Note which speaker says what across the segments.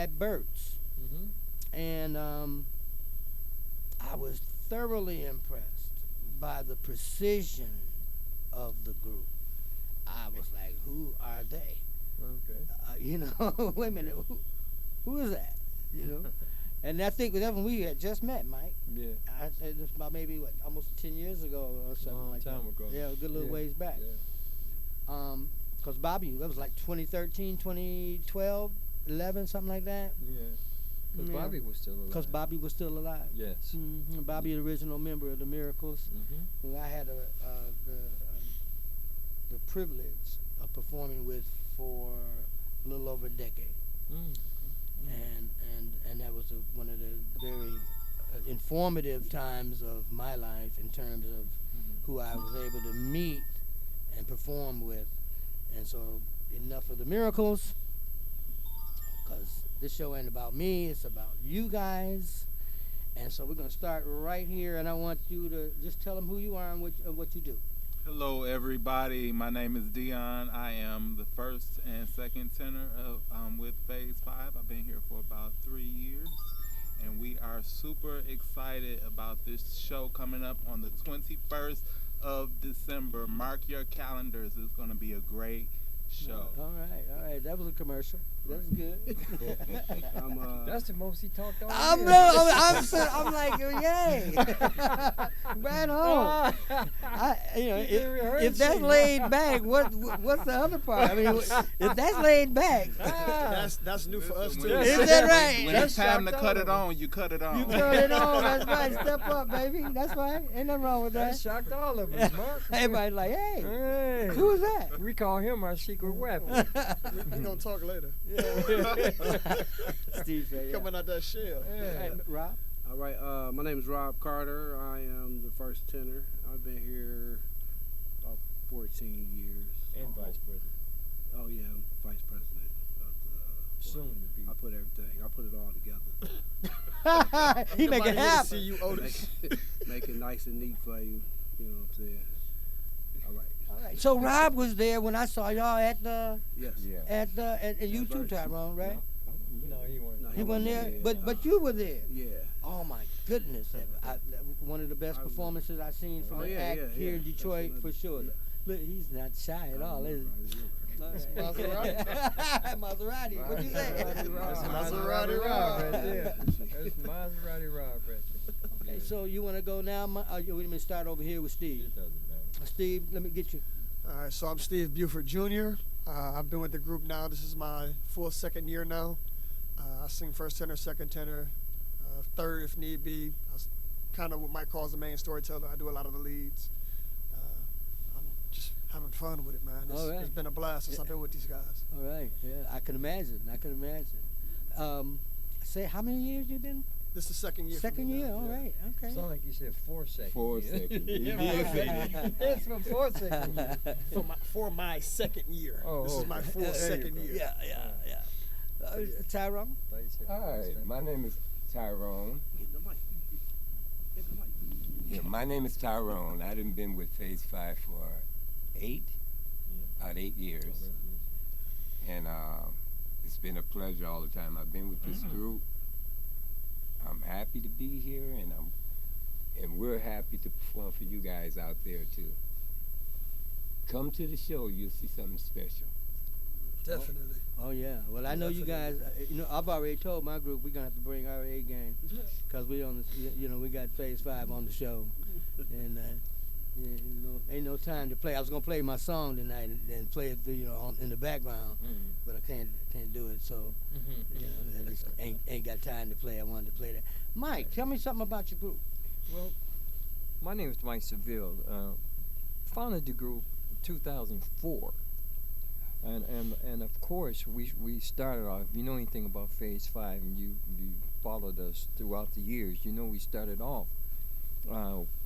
Speaker 1: at Burt's, and I was thoroughly impressed by the precision of the group. I was like, who are they? Wait a minute, who is that? And I think that when we had just met, Mike.
Speaker 2: Yeah.
Speaker 1: It was about maybe almost 10 years ago or something like that.
Speaker 2: Long time ago.
Speaker 1: Yeah, a good little ways back.
Speaker 2: Yeah.
Speaker 1: Because Bobby, that was like 2013, 2012, 11, something like that.
Speaker 2: Yeah. Because Bobby was still alive.
Speaker 1: Because Bobby was still alive.
Speaker 2: Yes.
Speaker 1: Bobby, the original member of the Miracles, who I had the privilege of performing with for a little over a decade. And that was one of the very informative times of my life in terms of who I was able to meet and perform with. And so enough of the Miracles, because this show ain't about me, it's about you guys. And so we're going to start right here, and I want you to just tell them who you are and what you do.
Speaker 3: Hello, everybody. My name is Dion. I am the first and second tenor with Phase 5. I've been here for about 3 years, and we are super excited about this show coming up on the 21st of December. Mark your calendars. It's going to be a great show.
Speaker 1: All right. That was a commercial. That's good.
Speaker 2: That's the most he talked all
Speaker 1: I'm like, yay. Right on. If that's laid back, what's the other part? I mean, if that's laid back.
Speaker 4: That's new for us, too.
Speaker 1: Is that right?
Speaker 3: When it's time to cut it on, you cut it on.
Speaker 1: You cut it on. That's right. Step up, baby. That's right. Ain't nothing wrong with that.
Speaker 2: That shocked all of us, Mark.
Speaker 1: Everybody's like, hey, who is that?
Speaker 2: We call him our secret weapon.
Speaker 4: We're going to talk later.
Speaker 1: Steve said,
Speaker 4: coming out that shell.
Speaker 1: Hey, Rob?
Speaker 5: All right, my name is Rob Carter. I am the first tenor. I've been here about 14 years.
Speaker 2: And vice president.
Speaker 5: Oh, yeah, I'm vice president.
Speaker 2: Soon to be.
Speaker 5: I put everything. I put it all together.
Speaker 1: He make it happen.
Speaker 4: See you, Otis.
Speaker 5: Make it nice and neat for you. You know what I'm saying?
Speaker 1: All right. So Rob was there when I saw y'all at the.
Speaker 5: Yes.
Speaker 2: Yeah.
Speaker 1: And you too, Tyrone, right?
Speaker 2: No, he wasn't.
Speaker 5: No,
Speaker 1: He wasn't there, but you were there.
Speaker 5: Yeah.
Speaker 1: Oh my goodness! One of the best performances I've seen from an act here in Detroit for sure. Look, he's not shy at all, is he?
Speaker 4: Maserati.
Speaker 1: Maserati. What'd you say?
Speaker 2: That's
Speaker 4: Maserati
Speaker 2: Rob right there. That's Maserati Rob right there.
Speaker 1: Okay, so you want to go now? Let me start over here with Steve.
Speaker 2: It doesn't matter.
Speaker 1: Steve, let me get you.
Speaker 4: All right, so I'm Steve Buford Jr. I've been with the group now. This is my full second year now. I sing first tenor, second tenor, third if need be. I was kind of what Mike calls the main storyteller. I do a lot of the leads. I'm just having fun with it, man. It's been a blast since I've been with these guys.
Speaker 1: All right. Yeah, I can imagine. Say, how many years you been?
Speaker 4: This is the second year.
Speaker 1: Second year. All right. Okay.
Speaker 2: Sound like you said 4 seconds.
Speaker 6: 4 seconds.
Speaker 2: It's from 4 seconds.
Speaker 4: For my second year.
Speaker 2: Oh,
Speaker 4: this is my full second year.
Speaker 1: Yeah. Tyrone?
Speaker 6: Hi, my name is Tyrone.
Speaker 5: Get the mic. Get the mic.
Speaker 6: Yeah, my name is Tyrone. I done been with Phase 5 for about 8 years. And it's been a pleasure all the time. I've been with this group. I'm happy to be here, and we're happy to perform for you guys out there too. Come to the show, you'll see something special.
Speaker 4: Definitely.
Speaker 1: Oh yeah. Well, I know you guys. I've already told my group we're gonna have to bring our A game because we on the. We got Phase 5 on the show, and ain't no time to play. I was gonna play my song tonight and play it, in the background, but I can't do it. So, I just ain't got time to play. I wanted to play that. Mike, tell me something about your group.
Speaker 2: Well, my name is Mike Seville. Founded the group in 2004. And of course we started off. If you know anything about Phase 5 and you followed us throughout the years, we started off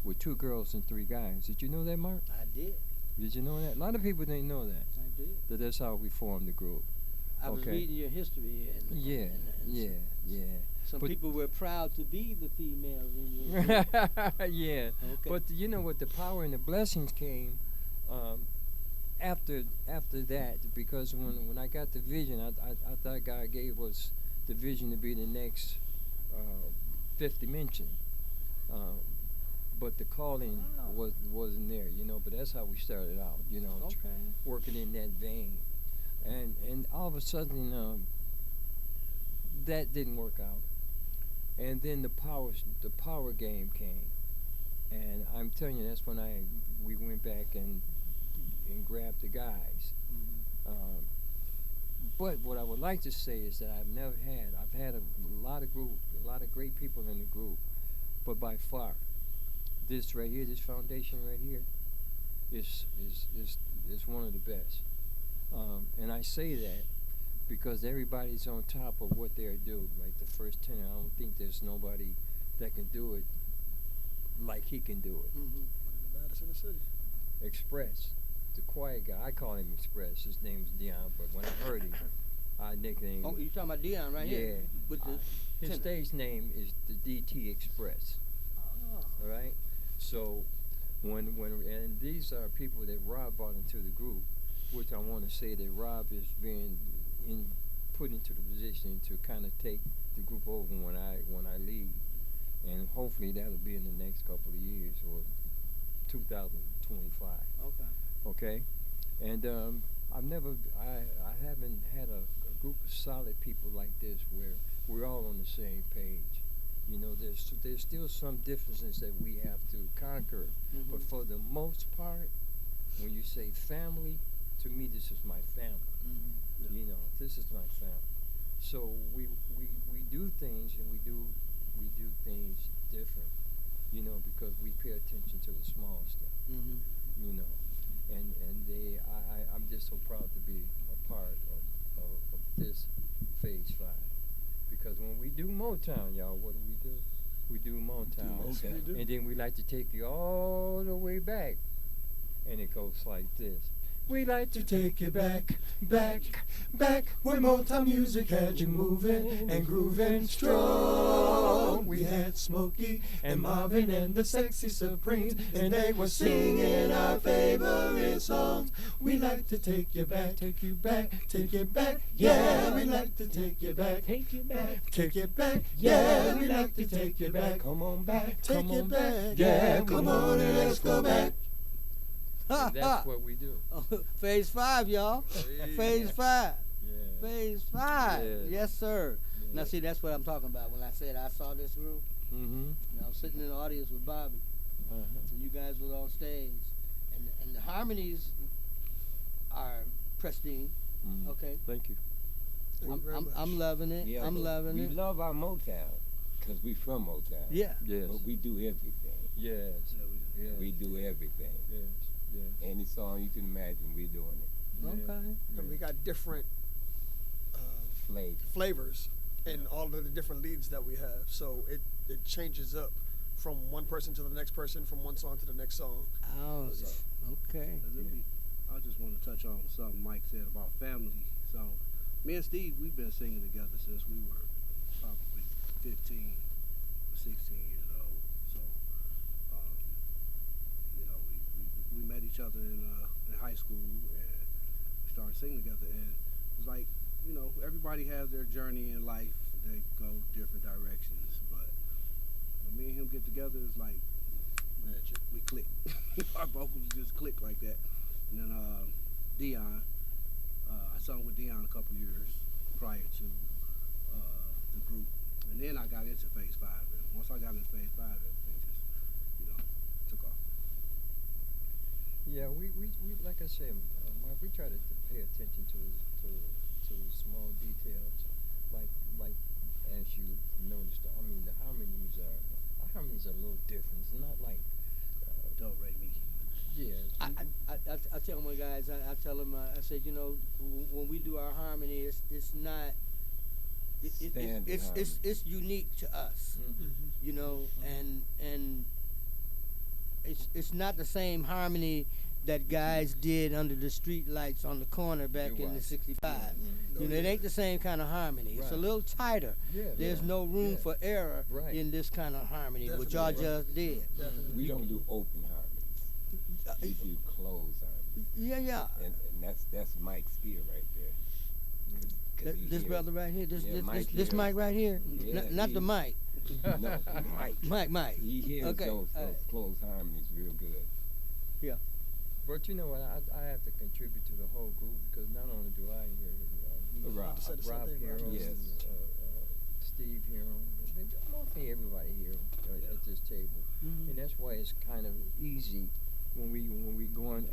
Speaker 2: with 2 girls and 3 guys. Did you know that, Mark?
Speaker 1: I did.
Speaker 2: Did you know that? A lot of people didn't know that.
Speaker 1: I did.
Speaker 2: That's how we formed the group.
Speaker 1: I was reading your history.
Speaker 2: Yeah.
Speaker 1: Some people were proud to be the females in your group.
Speaker 2: Yeah.
Speaker 1: Okay.
Speaker 2: But what the power and the blessings came after that, because when I got the vision, I thought God gave us vision to be the next Fifth Dimension. But the calling wasn't there, you know. But that's how we started out, you know,
Speaker 1: Okay.
Speaker 2: working in that vein. And all of a sudden, that didn't work out. And then the power game came, and I'm telling you, that's when we went back and grabbed the guys. But what I would like to say is that I've had a lot of great people in the group, but by far, this right here, this foundation right here, is one of the best. And I say that because everybody's on top of what they do. Like the first tenor, I don't think there's nobody that can do it like he can do it.
Speaker 4: One of the baddest in the city.
Speaker 2: Express, the quiet guy. I call him Express. His name's Dion, but when I heard him, I nicknamed
Speaker 1: Oh,
Speaker 2: him.
Speaker 1: you talking about Dion right
Speaker 2: Yeah.
Speaker 1: here? With the
Speaker 2: His
Speaker 1: tenor.
Speaker 2: stage name is the DT Express.
Speaker 1: Oh.
Speaker 2: All right. So and these are people that Rob brought into the group, which I want to say that Rob is being put into the position to kind of take the group over when I leave, and hopefully that'll be in the next couple of years or 2025.
Speaker 1: Okay.
Speaker 2: Okay, and I haven't had a group of solid people like this where we're all on the same page. You know, there's still some differences that we have to conquer, but for the most part, when you say family, to me this is my family. You know, this is my family. So we do things, and we do things different. You know, because we pay attention to the small stuff. You know, and I'm just so proud to be a part of this Phase 5. Because when we do Motown, y'all, what do? We do Motown.
Speaker 6: Motown.
Speaker 2: And then we like to take you all the way back. And it goes like this. We like to take you back, back, back, where Motown music had you moving and grooving strong. We had Smokey and Marvin and the Sexy Supremes, and they were singing our favorite songs. We like to take you back, take you back, take you back. Yeah, we like to take you back, take you back, take you back. Yeah, we like to take you back. Come on back, take you back. Yeah, come on and let's go back. And that's what we do.
Speaker 1: Phase 5, y'all. Phase 5.
Speaker 2: Yeah.
Speaker 1: Phase 5.
Speaker 2: Yeah.
Speaker 1: Yes, sir.
Speaker 2: Yeah.
Speaker 1: Now, see, that's what I'm talking about. When I said I saw this group,
Speaker 2: Mm-hmm.
Speaker 1: I was sitting in the audience with Bobby, and you guys was on stage, and the harmonies are pristine.
Speaker 2: Mm-hmm.
Speaker 1: Okay,
Speaker 2: Thank you.
Speaker 4: Thank you very much.
Speaker 1: I'm loving it.
Speaker 6: Yeah,
Speaker 1: I'm
Speaker 6: but
Speaker 1: loving
Speaker 6: we
Speaker 1: it.
Speaker 6: love our Motown because we from Motown.
Speaker 1: Yeah.
Speaker 2: Yes.
Speaker 6: But we do everything.
Speaker 2: Yes. Yes.
Speaker 6: We do everything.
Speaker 2: Yes. Yes.
Speaker 6: Any song you can imagine, we're doing it.
Speaker 2: Yeah.
Speaker 1: Okay.
Speaker 4: And we got different
Speaker 6: Flavor.
Speaker 4: flavors in all of the different leads that we have. So it changes up from one person to the next person, from one song to the next song.
Speaker 1: Oh, okay.
Speaker 5: I just want to touch on something Mike said about family. So, me and Steve, we've been singing together since we were probably 15 or 16 years old. So, you know, we met each other in high school, and we started singing together. And it's like, you know, everybody has their journey in life. They go different directions, but when me and him get together, it's like magic. We click. Our vocals just click like that. And then Dion, I sung with Dion a couple years prior to the group, and then I got into Phase 5. And once I got into Phase 5, everything just, you know, took off.
Speaker 2: Yeah, we like I said, Mark, we try to pay attention to small details, like as you noticed. I mean, the harmonies are a little different. It's not like
Speaker 5: Do re mi.
Speaker 2: yeah.
Speaker 1: I tell my guys, I tell them, I said, you know, when we do our harmony, it's not, it's unique to us, you know, and it's not the same harmony that guys did under the street lights on the corner back
Speaker 2: You're
Speaker 1: in the
Speaker 2: right.
Speaker 1: '65.
Speaker 2: Mhm.
Speaker 1: You know, it ain't the same kind of harmony. It's a
Speaker 2: Right.
Speaker 1: little tighter.
Speaker 2: Yeah.
Speaker 1: There's
Speaker 2: yeah.
Speaker 1: no room
Speaker 2: Yeah.
Speaker 1: for error
Speaker 2: Right.
Speaker 1: in this kind of harmony, what
Speaker 4: Definitely
Speaker 1: y'all
Speaker 4: right.
Speaker 1: just did.
Speaker 6: We don't do open harmonies. We do closed harmonies.
Speaker 1: Yeah, yeah.
Speaker 6: And that's Mike's ear right there. he
Speaker 1: This
Speaker 6: hears.
Speaker 1: brother right here,
Speaker 6: Yeah, Mike
Speaker 1: this
Speaker 6: hears.
Speaker 1: mic right here,
Speaker 6: Yeah,
Speaker 1: not the mic.
Speaker 6: No, Mike.
Speaker 1: Mike.
Speaker 6: He hears
Speaker 1: Okay,
Speaker 6: those close harmonies real good.
Speaker 2: But you know what? I have to contribute to the whole group because not only do I hear
Speaker 6: Rob.
Speaker 4: Said the same
Speaker 2: Rob
Speaker 4: thing,
Speaker 2: here,
Speaker 4: Rob.
Speaker 6: Yes.
Speaker 2: Steve here, mostly everybody here at this table,
Speaker 1: Mhm.
Speaker 2: and that's why it's kind of easy when we going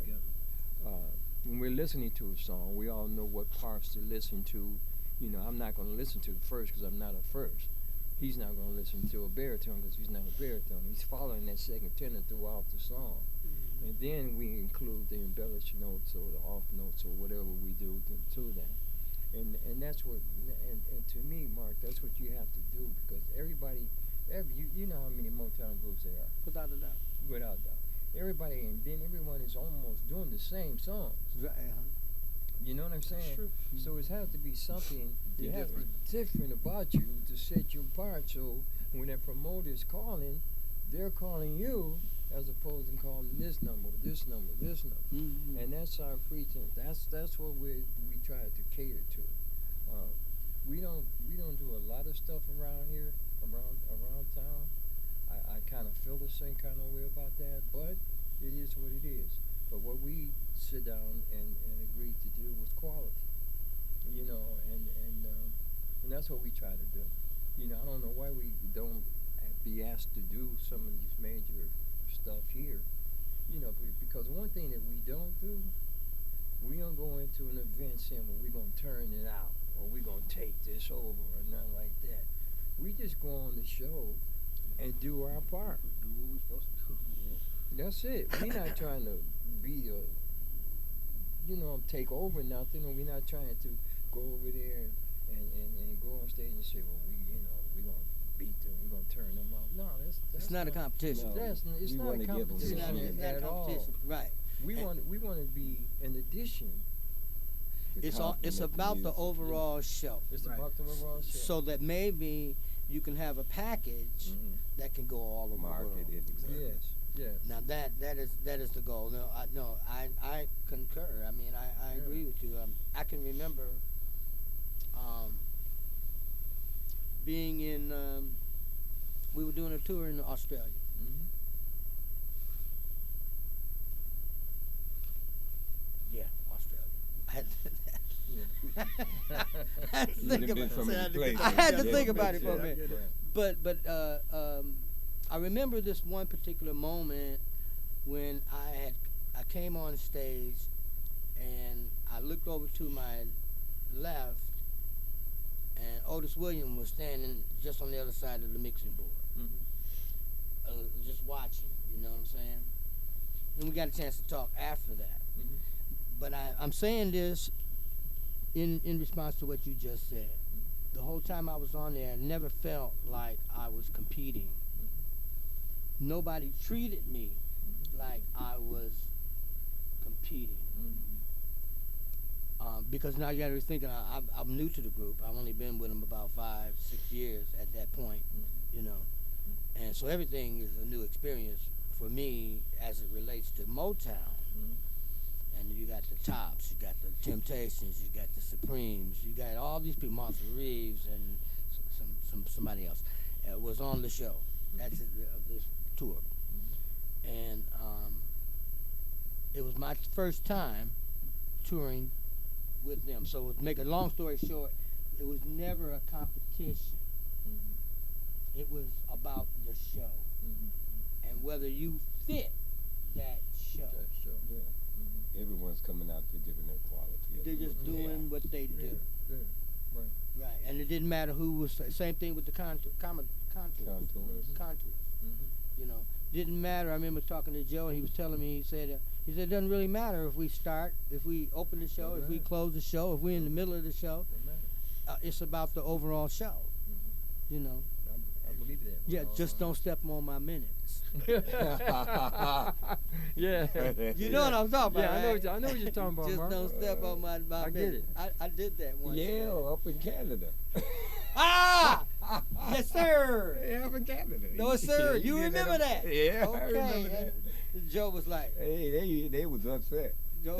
Speaker 2: when we're listening to a song. We all know what parts to listen to. You know, I'm not going to listen to the first because I'm not a first. He's not going to listen to a baritone because he's not a baritone. He's following that second tenor throughout the song. And then we include the embellished notes or the off notes or whatever we do to them. And that's what, and to me, Mark, that's what you have to do because everybody, you know how many Motown groups there are,
Speaker 1: Without a doubt.
Speaker 2: without doubt. Everybody, and then everyone is almost doing the same songs.
Speaker 1: Right,
Speaker 2: You know what I'm saying?
Speaker 4: true.
Speaker 2: So it has to be something
Speaker 6: Be
Speaker 2: that has to be different about you to set you apart. So when that promoter is calling, they're calling you as opposed to calling this number, this number, this number.
Speaker 1: Mhm.
Speaker 2: And that's our pretense. That's what we try to cater to. We don't do a lot of stuff around here, around town. I kind of feel the same kind of way about that, but it is what it is. But what we sit down and agreed to do was quality, you know, and that's what we try to do. You know, I don't know why we don't be asked to do some of these major stuff here, you know, because one thing that we don't do, we don't go into an event saying, well, we're going to turn it out or we're going to take this over or nothing like that. We just go on the show and do our part.
Speaker 5: Do what we're supposed to do.
Speaker 2: That's it. We're not trying to be take over nothing, and we're not trying to go over there and go on stage and say, well, we're going to beat them, we're going to turn them out. No, that's
Speaker 1: It's not a competition.
Speaker 6: No.
Speaker 2: It's
Speaker 6: We
Speaker 2: not
Speaker 6: wanna
Speaker 2: a
Speaker 6: give 'em
Speaker 2: competition
Speaker 1: It's not,
Speaker 6: something.
Speaker 1: it's not a
Speaker 2: at all.
Speaker 1: competition. Right.
Speaker 2: We want to be an addition.
Speaker 6: To
Speaker 1: It's
Speaker 6: complement
Speaker 1: about the
Speaker 6: music.
Speaker 1: overall show.
Speaker 2: It's
Speaker 5: Right.
Speaker 2: about the overall show.
Speaker 1: So that maybe you can have a package
Speaker 2: Mhm.
Speaker 1: that can go all over the world.
Speaker 6: Market it exactly.
Speaker 2: Yes.
Speaker 1: Now that is the goal. No, I concur. I mean, I
Speaker 2: Yeah.
Speaker 1: agree with you. I can remember being in. We were doing a tour in Australia.
Speaker 2: Mhm.
Speaker 1: Yeah, Australia. I had to,
Speaker 2: Yeah.
Speaker 1: I had to
Speaker 6: You
Speaker 1: think
Speaker 6: done been
Speaker 1: about.
Speaker 6: so
Speaker 4: Say I
Speaker 6: many
Speaker 4: had to
Speaker 6: places.
Speaker 4: get-
Speaker 1: I had to
Speaker 6: Yeah,
Speaker 1: think
Speaker 6: yeah,
Speaker 1: about it for a
Speaker 6: yeah.
Speaker 1: minute.
Speaker 2: Right.
Speaker 1: But I remember this one particular moment when I came on stage and I looked over to my left and Otis Williams was standing just on the other side of the mixing board,
Speaker 2: Mhm.
Speaker 1: just watching. You know what I'm saying? And we got a chance to talk after that.
Speaker 2: Mhm.
Speaker 1: But I'm saying this in response to what you just said. The whole time I was on there, I never felt like I was competing. Nobody treated me like I was competing. Because now you got to be thinking, I'm new to the group. I've only been with them about 5-6 years at that point, you know. And so everything is a new experience for me as it relates to Motown. And you got the Tops, you got the Temptations, you got the Supremes, you got all these people, Martha Reeves and somebody else was on the show. That's it, of this tour. And it was my first time touring with them. So to make a long story short, it was never a competition. It was about the show and whether you fit that show.
Speaker 6: Everyone's coming out to different quality.
Speaker 1: They're just doing what they do.
Speaker 2: Yeah.
Speaker 1: Right, and it didn't matter who was. Same thing with the contours.
Speaker 6: Contours.
Speaker 1: You know, didn't matter. I remember talking to Joe, and he was telling me. He said it doesn't really matter if we start, if we open the show, if we close the show, if we're in the middle of the show. It's about the overall show. You know.
Speaker 2: I believe that.
Speaker 1: Yeah, just don't step on my minutes.
Speaker 2: Yeah.
Speaker 1: You know what I'm talking about.
Speaker 2: Yeah,
Speaker 1: right?
Speaker 2: I know what you're talking about,
Speaker 1: Just
Speaker 2: Mark.
Speaker 1: don't step on my
Speaker 2: I get
Speaker 1: minutes.
Speaker 2: it.
Speaker 1: I did that once.
Speaker 6: Yeah, up in Canada.
Speaker 1: Ah! Yes, sir.
Speaker 6: Yeah, up in Canada.
Speaker 1: No, sir. You
Speaker 6: did
Speaker 1: remember that?
Speaker 6: Yeah,
Speaker 1: Okay.
Speaker 6: I remember that.
Speaker 1: Joe was like,
Speaker 6: Hey, they was upset.
Speaker 1: Joe.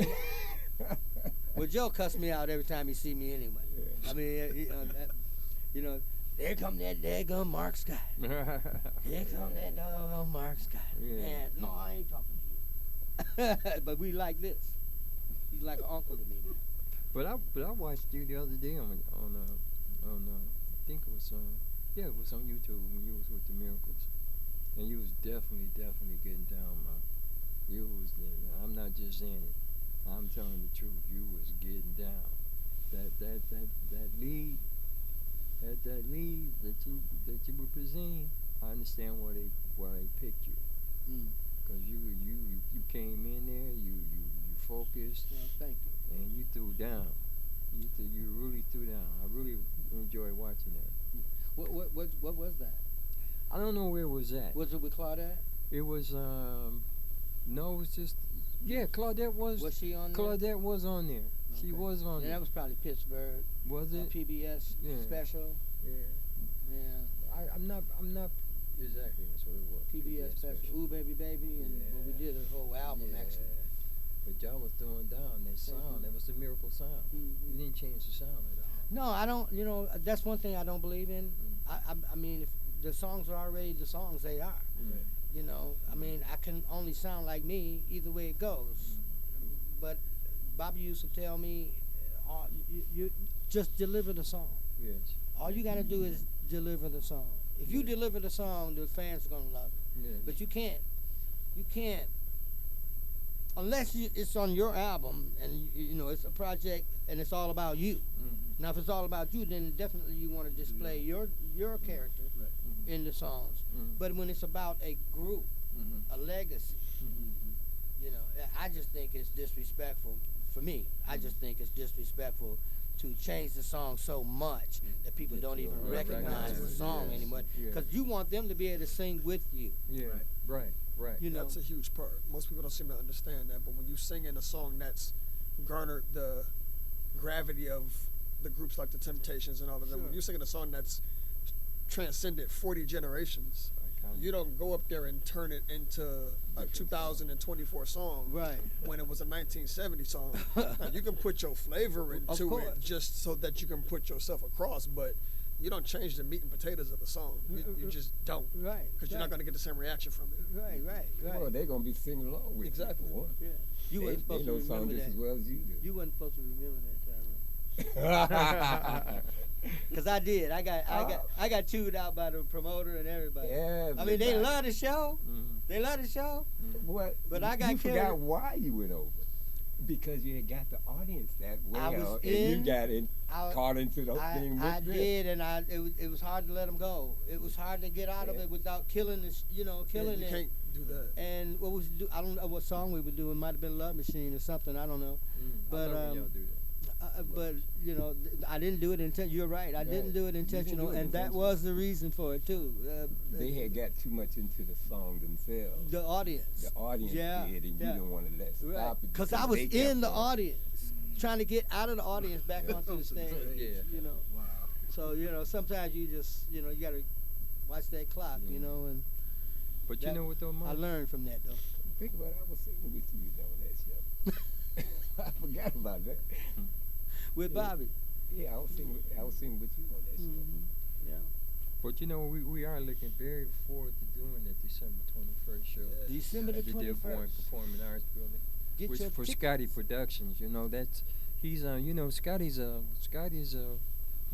Speaker 1: Well, Joe cussed me out every time he see me anyway.
Speaker 6: Yeah.
Speaker 1: I mean, you know, there come that daggone Mark Scott. There come that doggone Mark Scott.
Speaker 2: Yeah.
Speaker 1: Man, no, I ain't talking to you. But we like this. He's like an uncle to me, man.
Speaker 2: But I watched you the other day on I think it was it was on YouTube when you was with the Miracles, and you was definitely getting down, man. You was I'm not just saying it. I'm telling the truth. You was getting down. That lead, that lead that you were presenting. I understand why they picked you.
Speaker 1: Mm.
Speaker 2: Cause you came in there. You focused.
Speaker 1: Well, thank you.
Speaker 2: And you threw down. You really threw down. I really enjoyed watching that.
Speaker 1: What was that?
Speaker 2: I don't know where it was at.
Speaker 1: Was it with Claudette?
Speaker 2: It was no, it was just Claudette was.
Speaker 1: Was she on there?
Speaker 2: Claudette was on there. She
Speaker 1: Okay.
Speaker 2: was on
Speaker 1: Yeah,
Speaker 2: there.
Speaker 1: that was probably Pittsburgh.
Speaker 2: Was it?
Speaker 1: PBS
Speaker 2: Yeah.
Speaker 1: special.
Speaker 2: Yeah.
Speaker 1: Yeah.
Speaker 2: I'm not exactly. That's what it was.
Speaker 1: PBS special. Ooh Baby Baby, and well, we did a whole album actually.
Speaker 2: But y'all was throwing down that sound. That was the miracle sound.
Speaker 1: Mm-hmm.
Speaker 2: You didn't change the sound at all.
Speaker 1: No, I don't. You know, that's one thing I don't believe in. I mean, if the songs are already the songs, they are.
Speaker 2: Right.
Speaker 1: You know, I mean, I can only sound like me either way it goes. But Bobby used to tell me, you just deliver the song.
Speaker 2: Yes.
Speaker 1: All you got to do is deliver the song. If you deliver the song, the fans are gonna love it.
Speaker 2: Yes.
Speaker 1: But you can't, unless it's on your album and you know it's a project and it's all about you.
Speaker 2: Mm-hmm.
Speaker 1: Now, if it's all about you, then definitely you want to display your character
Speaker 5: Right.
Speaker 1: in the songs.
Speaker 2: Mhm.
Speaker 1: But when it's about a group,
Speaker 2: Mm-hmm.
Speaker 1: a legacy, you know, I just think it's disrespectful for me. I just think it's disrespectful to change the song so much that people don't even
Speaker 2: Right,
Speaker 1: recognize the
Speaker 2: right,
Speaker 1: song
Speaker 2: yes,
Speaker 1: anymore.
Speaker 2: yeah.
Speaker 1: Because you want them to be able to sing with you.
Speaker 2: Yeah. Right.
Speaker 1: You know,
Speaker 4: That's a huge part. Most people don't seem to understand that. But when you sing in a song that's garnered the gravity of the groups like the Temptations and all of them,
Speaker 1: Sure.
Speaker 4: when you sing in a song that's transcended 40 generations, you don't go up there and turn it into a 2024 song
Speaker 1: right?
Speaker 4: when it was a 1970 song. Now, you can put your flavor into
Speaker 1: course.
Speaker 4: it just so that you can put yourself across, but you don't change the meat and potatoes of the song. You just don't,
Speaker 1: Right.
Speaker 4: because you're not going to get the same reaction from it.
Speaker 1: Right.
Speaker 6: Well, they're gonna be singing along with
Speaker 4: Exactly.
Speaker 6: you. For one.
Speaker 1: Yeah. You
Speaker 6: They
Speaker 1: weren't supposed to
Speaker 6: know song
Speaker 1: remember
Speaker 6: just
Speaker 1: that.
Speaker 6: as well as you do.
Speaker 1: You wasn't supposed to remember that, Tyrone. Cause I did. I got chewed out by the promoter and everybody. I mean, they love the show.
Speaker 2: Mm-hmm.
Speaker 1: They love the show.
Speaker 6: What?
Speaker 1: But I got
Speaker 6: you
Speaker 1: carried-
Speaker 6: forgot why you went over. Because you had got the audience that
Speaker 1: I was
Speaker 6: well, and
Speaker 1: in-
Speaker 6: you got in,
Speaker 1: I-
Speaker 6: caught into the thing with
Speaker 1: I
Speaker 6: them.
Speaker 1: did, and it was hard to let them go. It was hard to get out of
Speaker 6: Yeah.
Speaker 1: it without killing this, killing
Speaker 4: You
Speaker 1: it.
Speaker 4: can't do that.
Speaker 1: And what was I don't know what song we were doing. Might have been Love Machine or something. I don't know. But,
Speaker 2: I love when y'all do that.
Speaker 1: But I didn't do it intentional. You're right. I didn't do it intentional,
Speaker 6: do it
Speaker 1: and that
Speaker 6: intentional.
Speaker 1: was the reason for it too.
Speaker 6: They had got too much into the song themselves.
Speaker 1: The audience.
Speaker 6: The audience
Speaker 1: Yeah,
Speaker 6: did, and you
Speaker 1: yeah.
Speaker 6: didn't want to let
Speaker 1: Right.
Speaker 6: stop it.
Speaker 1: Because I was
Speaker 6: they kept
Speaker 1: in the
Speaker 6: on.
Speaker 1: audience, trying to get out of the audience back onto the stage.
Speaker 2: Yeah.
Speaker 5: Wow.
Speaker 1: So sometimes you just you gotta watch that clock.
Speaker 2: Yeah.
Speaker 1: And
Speaker 2: But you
Speaker 1: that-
Speaker 2: know what though, Mike?
Speaker 1: I learned from that though.
Speaker 6: Think about it, I was singing with you on that show. I forgot about that.
Speaker 1: With
Speaker 6: Yeah.
Speaker 1: Bobby.
Speaker 6: Yeah, I was singing with you on that show.
Speaker 1: Mm-hmm. Yeah.
Speaker 2: But we are looking very forward to doing that December 21st show.
Speaker 4: Yeah.
Speaker 1: December the
Speaker 2: At the Dearborn
Speaker 1: 21st.
Speaker 2: Performing Arts Building.
Speaker 1: Get
Speaker 2: Which
Speaker 1: your
Speaker 2: for
Speaker 1: tickets.
Speaker 2: Scotty Productions, he's Scotty's an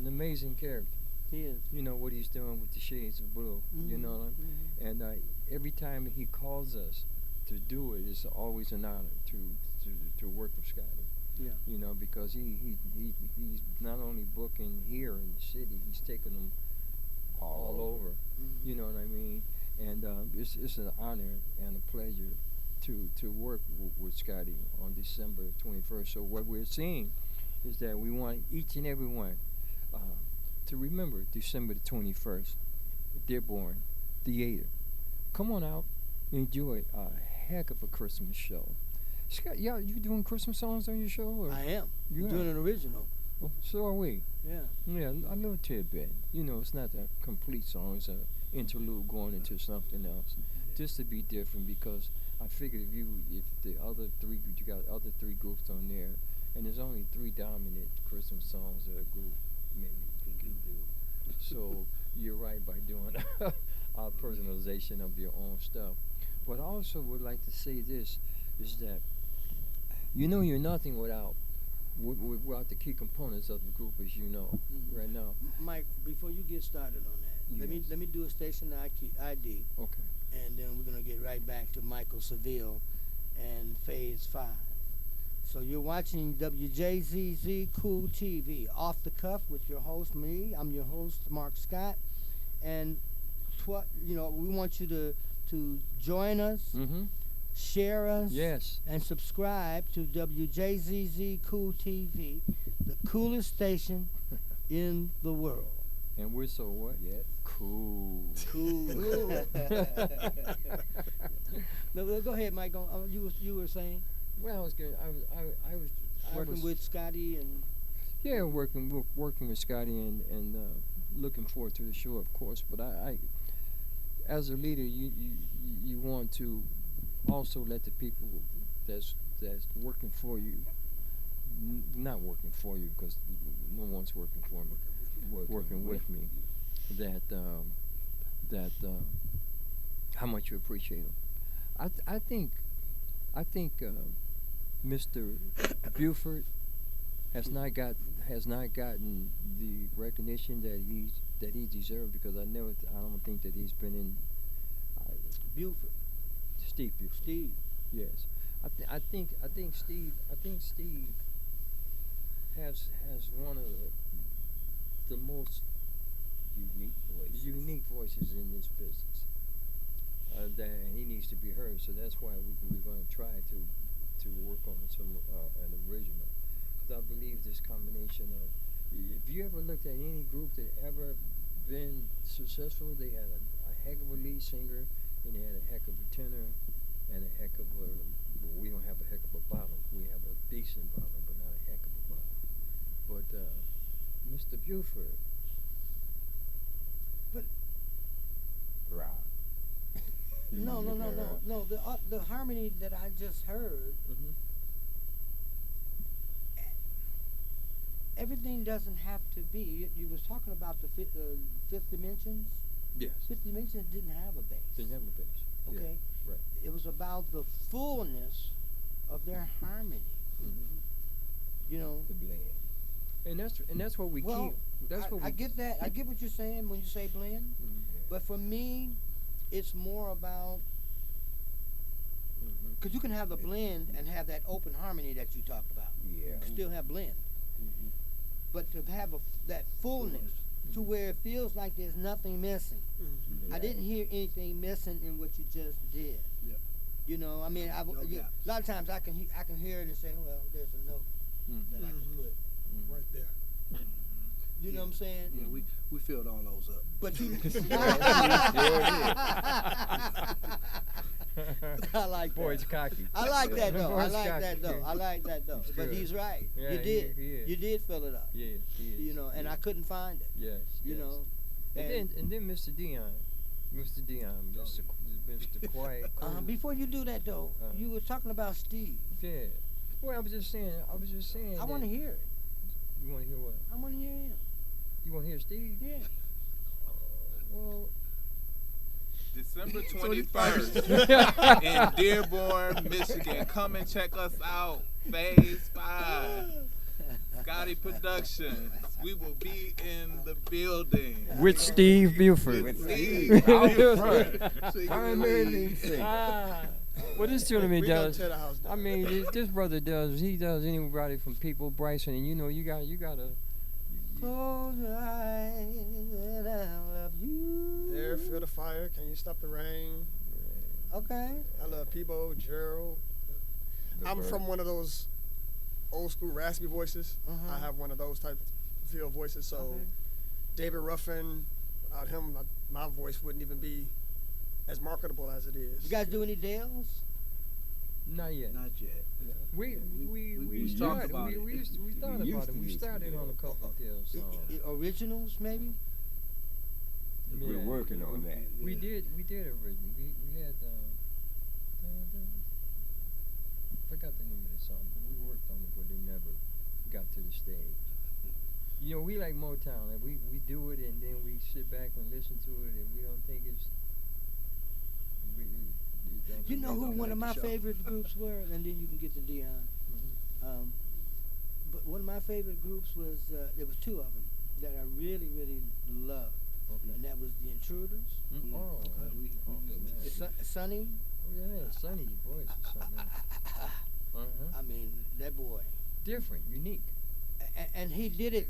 Speaker 2: amazing character.
Speaker 1: He is.
Speaker 2: You know what he's doing with the Shades of Blue. You
Speaker 1: Mhm.
Speaker 2: know what
Speaker 1: Mhm.
Speaker 2: And every time he calls us to do it, it's always an honor to work with Scotty.
Speaker 1: Yeah.
Speaker 2: Because he's not only booking here in the city, he's taking them all over.
Speaker 1: Mhm.
Speaker 2: You know what I mean? And it's an honor and a pleasure to work with Scotty on December 21st. So what we're seeing is that we want each and every one to remember December the 21st, Dearborn Theater. Come on out, enjoy a heck of a Christmas show. Scott, you doing Christmas songs on your show? Or?
Speaker 1: I am.
Speaker 2: You
Speaker 1: You're doing
Speaker 2: are?
Speaker 1: an original.
Speaker 2: Oh, so are we.
Speaker 1: Yeah.
Speaker 2: Yeah, a little tidbit. It's not a complete song. It's an interlude going into something else, just to be different. Because I figured if the other three, you got other three groups on there, and there's only three dominant Christmas songs of a group. maybe we can do. So you're right by doing a personalization of your own stuff. But I also would like to say this is that you're nothing without the key components of the group, as you know, right now.
Speaker 1: Mike, before you get started on that, let me do a station ID,
Speaker 2: Okay.
Speaker 1: and then we're gonna get right back to Michael Seville and Phase 5. So you're watching WJZZ Cool TV, off the cuff with your host me. I'm your host Mark Scott, and we want you to join us, share us,
Speaker 2: Yes.
Speaker 1: and subscribe to WJZZ Cool TV, the coolest station in the world.
Speaker 2: And we're so what?
Speaker 6: Yes.
Speaker 2: Cool.
Speaker 1: Cool. No, go ahead, Mike. You were saying
Speaker 2: Well, I was good. I was
Speaker 1: working with Scotty and
Speaker 2: Yeah, working with Scotty and looking forward to the show, of course. But I as a leader, you want to also let the people that's working for you, not working for you because no one's working for me, working with me, that how much you appreciate them. I think Mr. Buford has not gotten the recognition that he deserved, because I don't think that he's been in
Speaker 1: Buford.
Speaker 2: Steve Buford.
Speaker 1: Steve.
Speaker 2: Yes, I think Steve has one of the most unique voices in this business. That he needs to be heard. So that's why we're going to try to work on an original. Because I believe this combination of, if you ever looked at any group that ever been successful, they had a heck of a lead singer, and they had a heck of a tenor, and a heck of a, well, we don't have a heck of a bottom. We have a decent bottom, but not a heck of a bottom. But Mr. Buford.
Speaker 1: But
Speaker 6: Rob.
Speaker 1: no. The harmony that I just heard, everything doesn't have to be. You was talking about the fifth dimensions.
Speaker 2: Yes.
Speaker 1: Fifth dimensions didn't have a bass.
Speaker 2: Didn't have a bass.
Speaker 1: Okay.
Speaker 2: Yeah, right.
Speaker 1: It was about the fullness of their harmony. You know.
Speaker 6: The blend.
Speaker 2: And that's what we
Speaker 1: Well,
Speaker 2: keep. That's what
Speaker 1: I get that. I get what you're saying when you say blend. But for me, it's more about, because you can have the blend and have that open harmony that you talked about.
Speaker 6: Yeah.
Speaker 1: You can still have blend. But to have that fullness to where it feels like there's nothing missing. I didn't hear anything missing in what you just did.
Speaker 5: Yeah.
Speaker 1: You know, I mean, a lot of times I can hear it and say, well, there's a note that I can put
Speaker 4: right there.
Speaker 1: You know what I'm saying?
Speaker 5: Yeah, we filled all those up.
Speaker 1: But you, I like
Speaker 2: Boy,
Speaker 1: that.
Speaker 2: it's cocky.
Speaker 1: I like that though. I
Speaker 2: Boy's
Speaker 1: like
Speaker 2: cocky.
Speaker 1: that though. I like that though.
Speaker 2: It's
Speaker 1: But
Speaker 2: good.
Speaker 1: he's right.
Speaker 2: Yeah,
Speaker 1: You did.
Speaker 2: he is.
Speaker 1: You did fill it up.
Speaker 2: Yes, he is.
Speaker 1: You know, and I couldn't find it.
Speaker 2: Yes.
Speaker 1: You
Speaker 2: yes.
Speaker 1: know.
Speaker 2: And then Mr. Dion, Mr. Quiet. Cool.
Speaker 1: Before you do that though, you were talking about Steve.
Speaker 2: Yeah. Well, I was just saying.
Speaker 1: I want to hear it.
Speaker 2: You want to hear what?
Speaker 1: I want to hear him.
Speaker 2: You want to hear Steve?
Speaker 1: Yeah.
Speaker 2: Well.
Speaker 3: December 21st in Dearborn, Michigan. Come and check us out. Phase 5. Scotty Productions. We will be in the building.
Speaker 2: With Steve Buford.
Speaker 6: With
Speaker 3: Steve
Speaker 6: out front.
Speaker 2: Primarily. What this tournament
Speaker 4: We gonna
Speaker 2: does,
Speaker 4: tear the house down.
Speaker 2: I mean, this brother does. He does anybody from People, Bryson, and you gotta.
Speaker 1: Close your eyes and I love you.
Speaker 4: There, feel the fire. Can you stop the rain?
Speaker 1: Okay.
Speaker 4: I love Peebo, Gerald. I'm from one of those old school raspy voices. I have one of those type of feel voices. So David Ruffin, without him, my voice wouldn't even be as marketable as it is.
Speaker 1: You guys do any Dales?
Speaker 2: Not yet.
Speaker 5: Not yet.
Speaker 2: We
Speaker 5: talked
Speaker 2: started.
Speaker 5: about it.
Speaker 2: We thought
Speaker 6: We
Speaker 2: about
Speaker 6: used
Speaker 2: it.
Speaker 6: to
Speaker 2: We
Speaker 6: use
Speaker 2: started
Speaker 6: the
Speaker 2: on a couple of deals.
Speaker 1: Originals, maybe?
Speaker 6: We're
Speaker 2: Yeah.
Speaker 6: working on that.
Speaker 2: We did originally. We had forgot the name of the song, but we worked on it, but it never got to the stage. You know, we like Motown. Like we do it and then we sit back and listen to it, and we don't think it's.
Speaker 1: You know who one of my
Speaker 5: show.
Speaker 1: favorite groups were, and then you can get to Dion. But one of my favorite groups was there was two of them that I really loved,
Speaker 2: Okay.
Speaker 1: and that was the Intruders,
Speaker 2: Mm. Oh,
Speaker 5: Okay, we
Speaker 2: man.
Speaker 1: Sonny.
Speaker 2: Oh yeah, Sonny's voice is something else.
Speaker 1: I mean, that boy,
Speaker 2: Different, unique,
Speaker 1: and he did it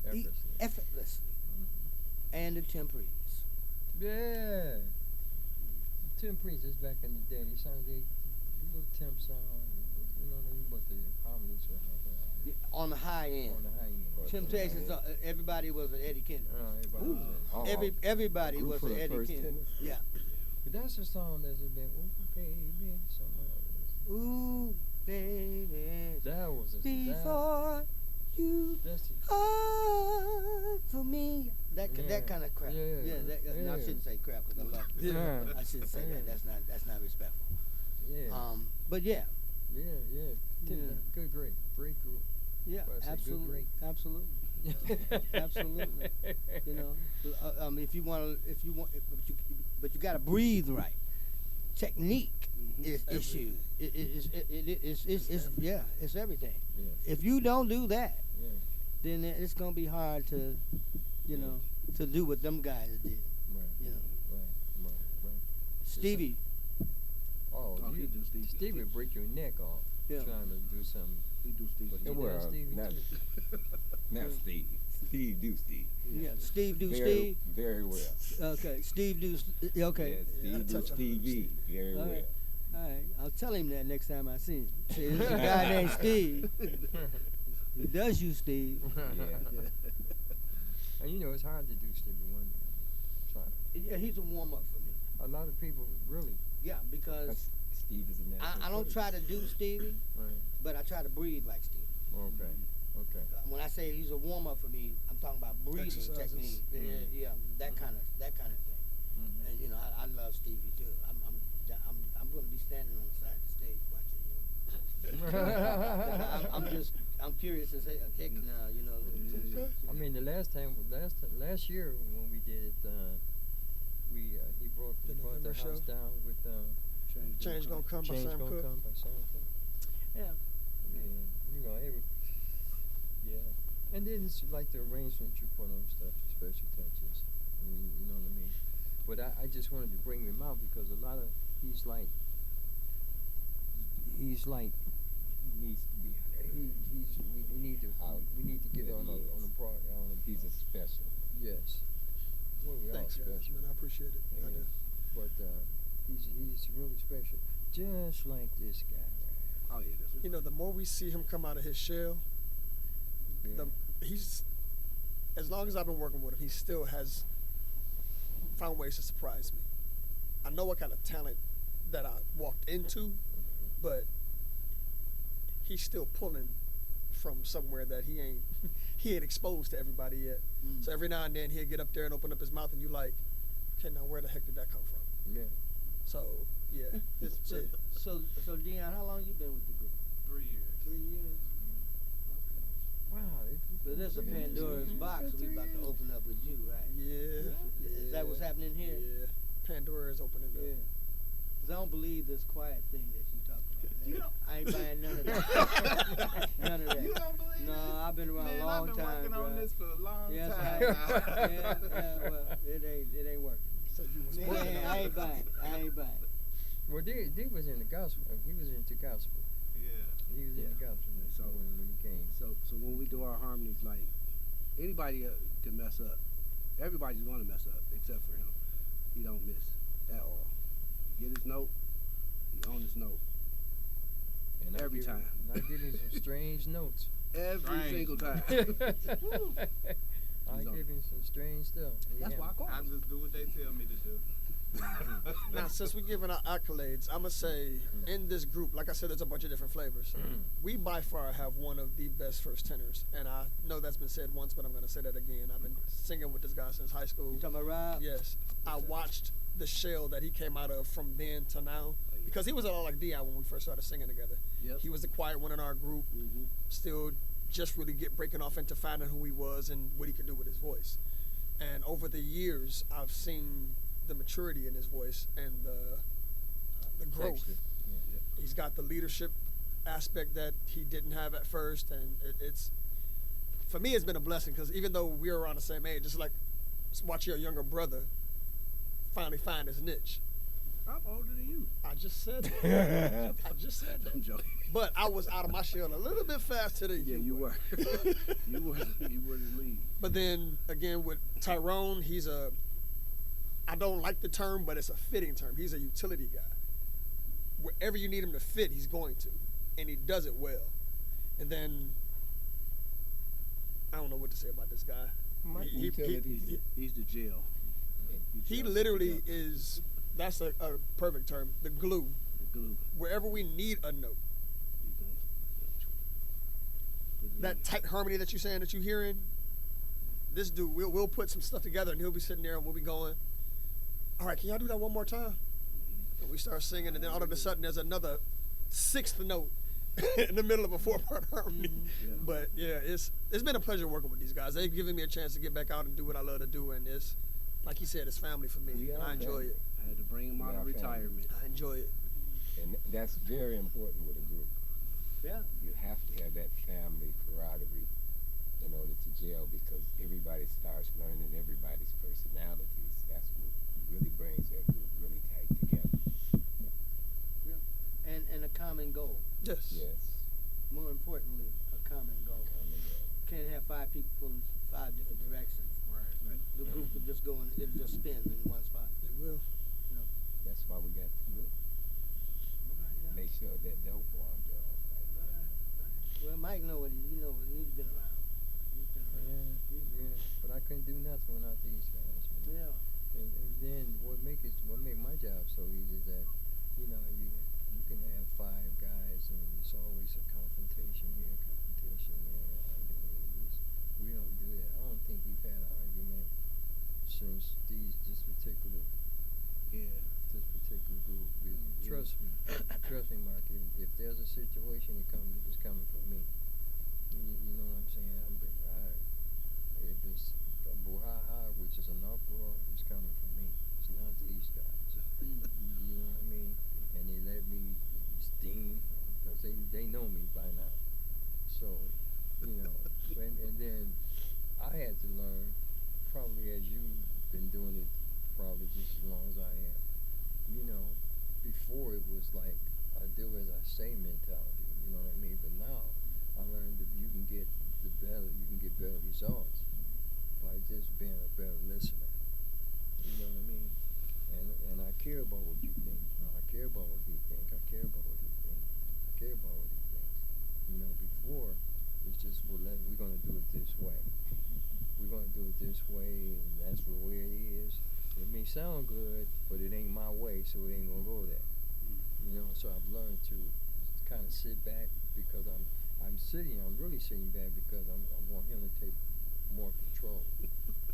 Speaker 2: effortlessly.
Speaker 1: effortlessly. And the Temprees.
Speaker 2: Yeah. Tim Priest is back in the day. He sounded like a little Tim song. You know what I mean? But the harmonies were
Speaker 1: On the high end.
Speaker 2: on the high end.
Speaker 1: Temptations. Everybody was an Eddie Kendrick.
Speaker 2: Everybody was in.
Speaker 6: Oh,
Speaker 1: Everybody
Speaker 6: group
Speaker 1: was
Speaker 6: for
Speaker 1: an
Speaker 6: the
Speaker 1: Eddie
Speaker 6: first
Speaker 1: Kendrick.
Speaker 6: tennis?
Speaker 1: Yeah.
Speaker 2: But that's a song that's been, ooh, baby, something like
Speaker 1: Ooh, baby.
Speaker 2: that. That was a
Speaker 1: Before you
Speaker 2: that's the,
Speaker 1: are for me.
Speaker 2: Yeah.
Speaker 1: That kind of crap.
Speaker 2: Yeah.
Speaker 1: No, I
Speaker 2: Yeah.
Speaker 1: shouldn't say crap because I love it.
Speaker 2: Yeah.
Speaker 1: I shouldn't say that.
Speaker 2: Yeah.
Speaker 1: That's not respectful.
Speaker 2: yeah.
Speaker 1: But yeah.
Speaker 2: Yeah.
Speaker 1: Yeah.
Speaker 2: Good, great group.
Speaker 1: Yeah,
Speaker 2: Well, I said good,
Speaker 1: absolutely,
Speaker 2: great.
Speaker 1: absolutely. Absolutely. You know, if you want, but you got to breathe right. Technique is issue. It's everything.
Speaker 2: Yeah.
Speaker 1: If you don't do that,
Speaker 2: Yeah.
Speaker 1: then it's gonna be hard to, you know, to do what them guys did.
Speaker 2: Right.
Speaker 1: You know,
Speaker 2: Right.
Speaker 1: Stevie.
Speaker 2: Oh,
Speaker 5: Oh, he
Speaker 2: you,
Speaker 5: do Stevie.
Speaker 2: Steve would break your neck off
Speaker 1: Yeah.
Speaker 2: trying to do something.
Speaker 5: He do Steve.
Speaker 2: But he
Speaker 6: Well,
Speaker 2: does Stevie
Speaker 6: not-
Speaker 2: too.
Speaker 6: Not Steve. Steve do Steve.
Speaker 1: Yeah, Steve do
Speaker 6: Very,
Speaker 1: Steve.
Speaker 6: very well.
Speaker 1: Okay, Steve do. Okay.
Speaker 6: Yes, Steve do
Speaker 4: touch on
Speaker 6: Stevie. Very
Speaker 1: All
Speaker 6: well.
Speaker 1: right. All right, I'll tell him that next time I see him. Say, there's a guy named Steve. He does you, Steve.
Speaker 6: Yeah.
Speaker 2: And you know, it's hard to do Stevie Wonder. Try.
Speaker 1: Yeah, he's a warm up for me.
Speaker 2: A lot of people really.
Speaker 1: Yeah, because
Speaker 6: That's- Steve is a natural.
Speaker 1: I don't
Speaker 6: voice.
Speaker 1: try to do Stevie,
Speaker 2: Right.
Speaker 1: but I try to breathe like Stevie.
Speaker 2: Okay. Okay.
Speaker 1: When I say he's a warm up for me, I'm talking about breathing
Speaker 4: Exercises.
Speaker 1: technique. Yeah, that kind of thing.
Speaker 2: Mhm.
Speaker 1: And you know, I love Stevie too. I'm going to be standing on the side of the stage watching you. I'm curious as heck now. You know.
Speaker 2: I mean, the last year when we did it, he brought
Speaker 4: The
Speaker 2: the
Speaker 4: November
Speaker 2: house
Speaker 4: show?
Speaker 2: down with
Speaker 4: Change gonna come by
Speaker 2: Change
Speaker 4: Sam
Speaker 2: Gonna
Speaker 4: Cooke.
Speaker 2: Come by Sam Cooke.
Speaker 1: Yeah.
Speaker 2: Yeah, you know, yeah. And then it's like the arrangement you put on stuff, the special touches. You know what I mean? But I just wanted to bring him out because a lot of he's like
Speaker 6: He needs to be.
Speaker 2: we need to get
Speaker 6: Yeah,
Speaker 2: on
Speaker 6: he
Speaker 2: a
Speaker 6: is.
Speaker 2: program.
Speaker 6: He's a special.
Speaker 2: Yes. Well, we
Speaker 4: Thanks,
Speaker 2: all
Speaker 4: guys,
Speaker 2: special.
Speaker 4: man. I appreciate it. I
Speaker 2: Yeah.
Speaker 4: do.
Speaker 2: But he's really special, just like this guy.
Speaker 5: Oh yeah, that's
Speaker 4: You know, the more we see him come out of his shell,
Speaker 2: Right?
Speaker 4: he's, as long as I've been working with him, he still has found ways to surprise me. I know what kind of talent that I walked into, but he's still pulling from somewhere that he ain't exposed to everybody yet.
Speaker 1: Mm.
Speaker 4: So every now and then he'll get up there and open up his mouth, and you like, okay, now where the heck did that come from?
Speaker 2: Yeah.
Speaker 4: So yeah, it's
Speaker 1: So Dion, how long you been with the group?
Speaker 3: 3 years.
Speaker 1: 3 years.
Speaker 2: Wow.
Speaker 1: So this is a Pandora's box we about to open up with you, right?
Speaker 4: yeah.
Speaker 1: Is that what's happening here?
Speaker 4: Yeah, Pandora is opening
Speaker 1: Yeah.
Speaker 4: up.
Speaker 1: 'Cause I don't believe this quiet thing that you talk about.
Speaker 3: You don't-
Speaker 1: I ain't buying none of that. None of that.
Speaker 3: You don't believe
Speaker 1: No,
Speaker 3: it?
Speaker 1: I've been around
Speaker 3: Man,
Speaker 1: a long
Speaker 3: I've been
Speaker 1: time,
Speaker 3: working on
Speaker 1: bruh.
Speaker 3: this for a long
Speaker 1: Yes,
Speaker 3: time.
Speaker 1: I
Speaker 3: now.
Speaker 1: yeah, well, it ain't working.
Speaker 4: So you was
Speaker 1: Yeah,
Speaker 4: working on
Speaker 1: I
Speaker 4: it.
Speaker 1: ain't buying it. I ain't buying it.
Speaker 2: Well, D was in the gospel. He was into gospel.
Speaker 3: Yeah.
Speaker 2: He was in the gospel
Speaker 5: So-
Speaker 2: when he came.
Speaker 5: So when we do our harmonies, like anybody can mess up. Everybody's gonna mess up except for him. He don't miss at all. He get his note. He on his note
Speaker 2: And I
Speaker 5: every
Speaker 2: give him-
Speaker 5: time.
Speaker 2: and I give him some strange notes.
Speaker 5: every
Speaker 3: Strange.
Speaker 5: single time.
Speaker 2: I
Speaker 5: He's on
Speaker 2: give him some strange stuff.
Speaker 5: That's why I call
Speaker 3: I
Speaker 5: him.
Speaker 3: just do what they tell me to do.
Speaker 4: Now, since we're giving our accolades, I'm gonna say in this group, like I said, there's a bunch of different flavors. We by far have one of the best first tenors, and I know that's been said once, but I'm gonna say that again. I've been singing with this guy since high school.
Speaker 1: You talking about Rob?
Speaker 4: Yes, I watched the shell that he came out of from then to now, because he was a lot like Di when we first started singing together.
Speaker 5: Yep.
Speaker 4: He was the quiet one in our group,
Speaker 5: Mm-hmm.
Speaker 4: still just really breaking off into finding who he was and what he could do with his voice. And over the years, I've seen the maturity in his voice and the growth.
Speaker 2: Texture. Yeah.
Speaker 4: He's got the leadership aspect that he didn't have at first, and it's for me, it's been a blessing because even though we're around the same age, it's like watch your younger brother finally find his niche.
Speaker 5: I'm older than you.
Speaker 4: I just said that. I just said
Speaker 5: I'm
Speaker 4: that.
Speaker 5: joking.
Speaker 4: But I was out of my shell a little bit faster than
Speaker 5: Yeah, you were. You were the lead.
Speaker 4: But then again with Tyrone, I don't like the term, but it's a fitting term. He's a utility guy. Wherever you need him to fit, he's going to, and he does it well. And then I don't know what to say about this guy.
Speaker 5: He's the jail.
Speaker 4: He literally is. That's a perfect term. The glue.
Speaker 5: The glue.
Speaker 4: Wherever we need a note, that tight harmony that you're saying that you're hearing, this dude, we'll put some stuff together and he'll be sitting there and we'll be going, all right, can y'all do that one more time? And we start singing, and then all of a sudden there's another sixth note in the middle of a 4-part harmony.
Speaker 5: Yeah.
Speaker 4: But yeah, it's been a pleasure working with these guys. They've given me a chance to get back out and do what I love to do, and it's like he said, it's family for me, and I enjoy it.
Speaker 5: I had to bring him out of retirement.
Speaker 4: I enjoy it.
Speaker 6: And that's very important with a group.
Speaker 1: Yeah.
Speaker 6: You have to have that family camaraderie in order to gel, because everybody starts learning everybody's personalities. That's what really brings that group really tight together.
Speaker 1: And a common goal.
Speaker 4: Yes.
Speaker 6: Yes.
Speaker 1: More importantly, a common goal. Can't have 5 people pulling 5 different directions.
Speaker 5: Right.
Speaker 1: The group will just go and it'll just spin in one spot.
Speaker 4: It will.
Speaker 6: That's why we got the group.
Speaker 1: All right, now.
Speaker 6: Make sure that dope warmed up.
Speaker 1: All right. Well, Mike know what he's been around. He's been around.
Speaker 2: Yeah. But I couldn't do nothing without these guys, man.
Speaker 1: Yeah.
Speaker 2: And then what make my job so easy is that, you can have 5 guys and it's always a confrontation here, confrontation there, argument. We don't do that. I don't think we've had an argument since this particular group. Trust me, Mark. If there's a situation, it's coming from me. You know what I'm saying? If it's a brouhaha, which is an uproar, it's coming from me. It's not these guys. You know what I mean? And they let me steam because they know me by now. So, and then I had to learn, probably as you've been doing it probably just as long as I have. Before it was like I do as I say mentality, you know what I mean? But now I learned that you can get better results by just being a better listener. You know what I mean? And I care about what you think. I care about what he think. I care about what he thinks. I care about what he thinks. Before it's just we're gonna do it this way. We're gonna do it this way, and that's the way it is. It may sound good, but it ain't my way, so it ain't gonna go there. So I've learned to kind of sit back because I'm really sitting back because I want him to take more control.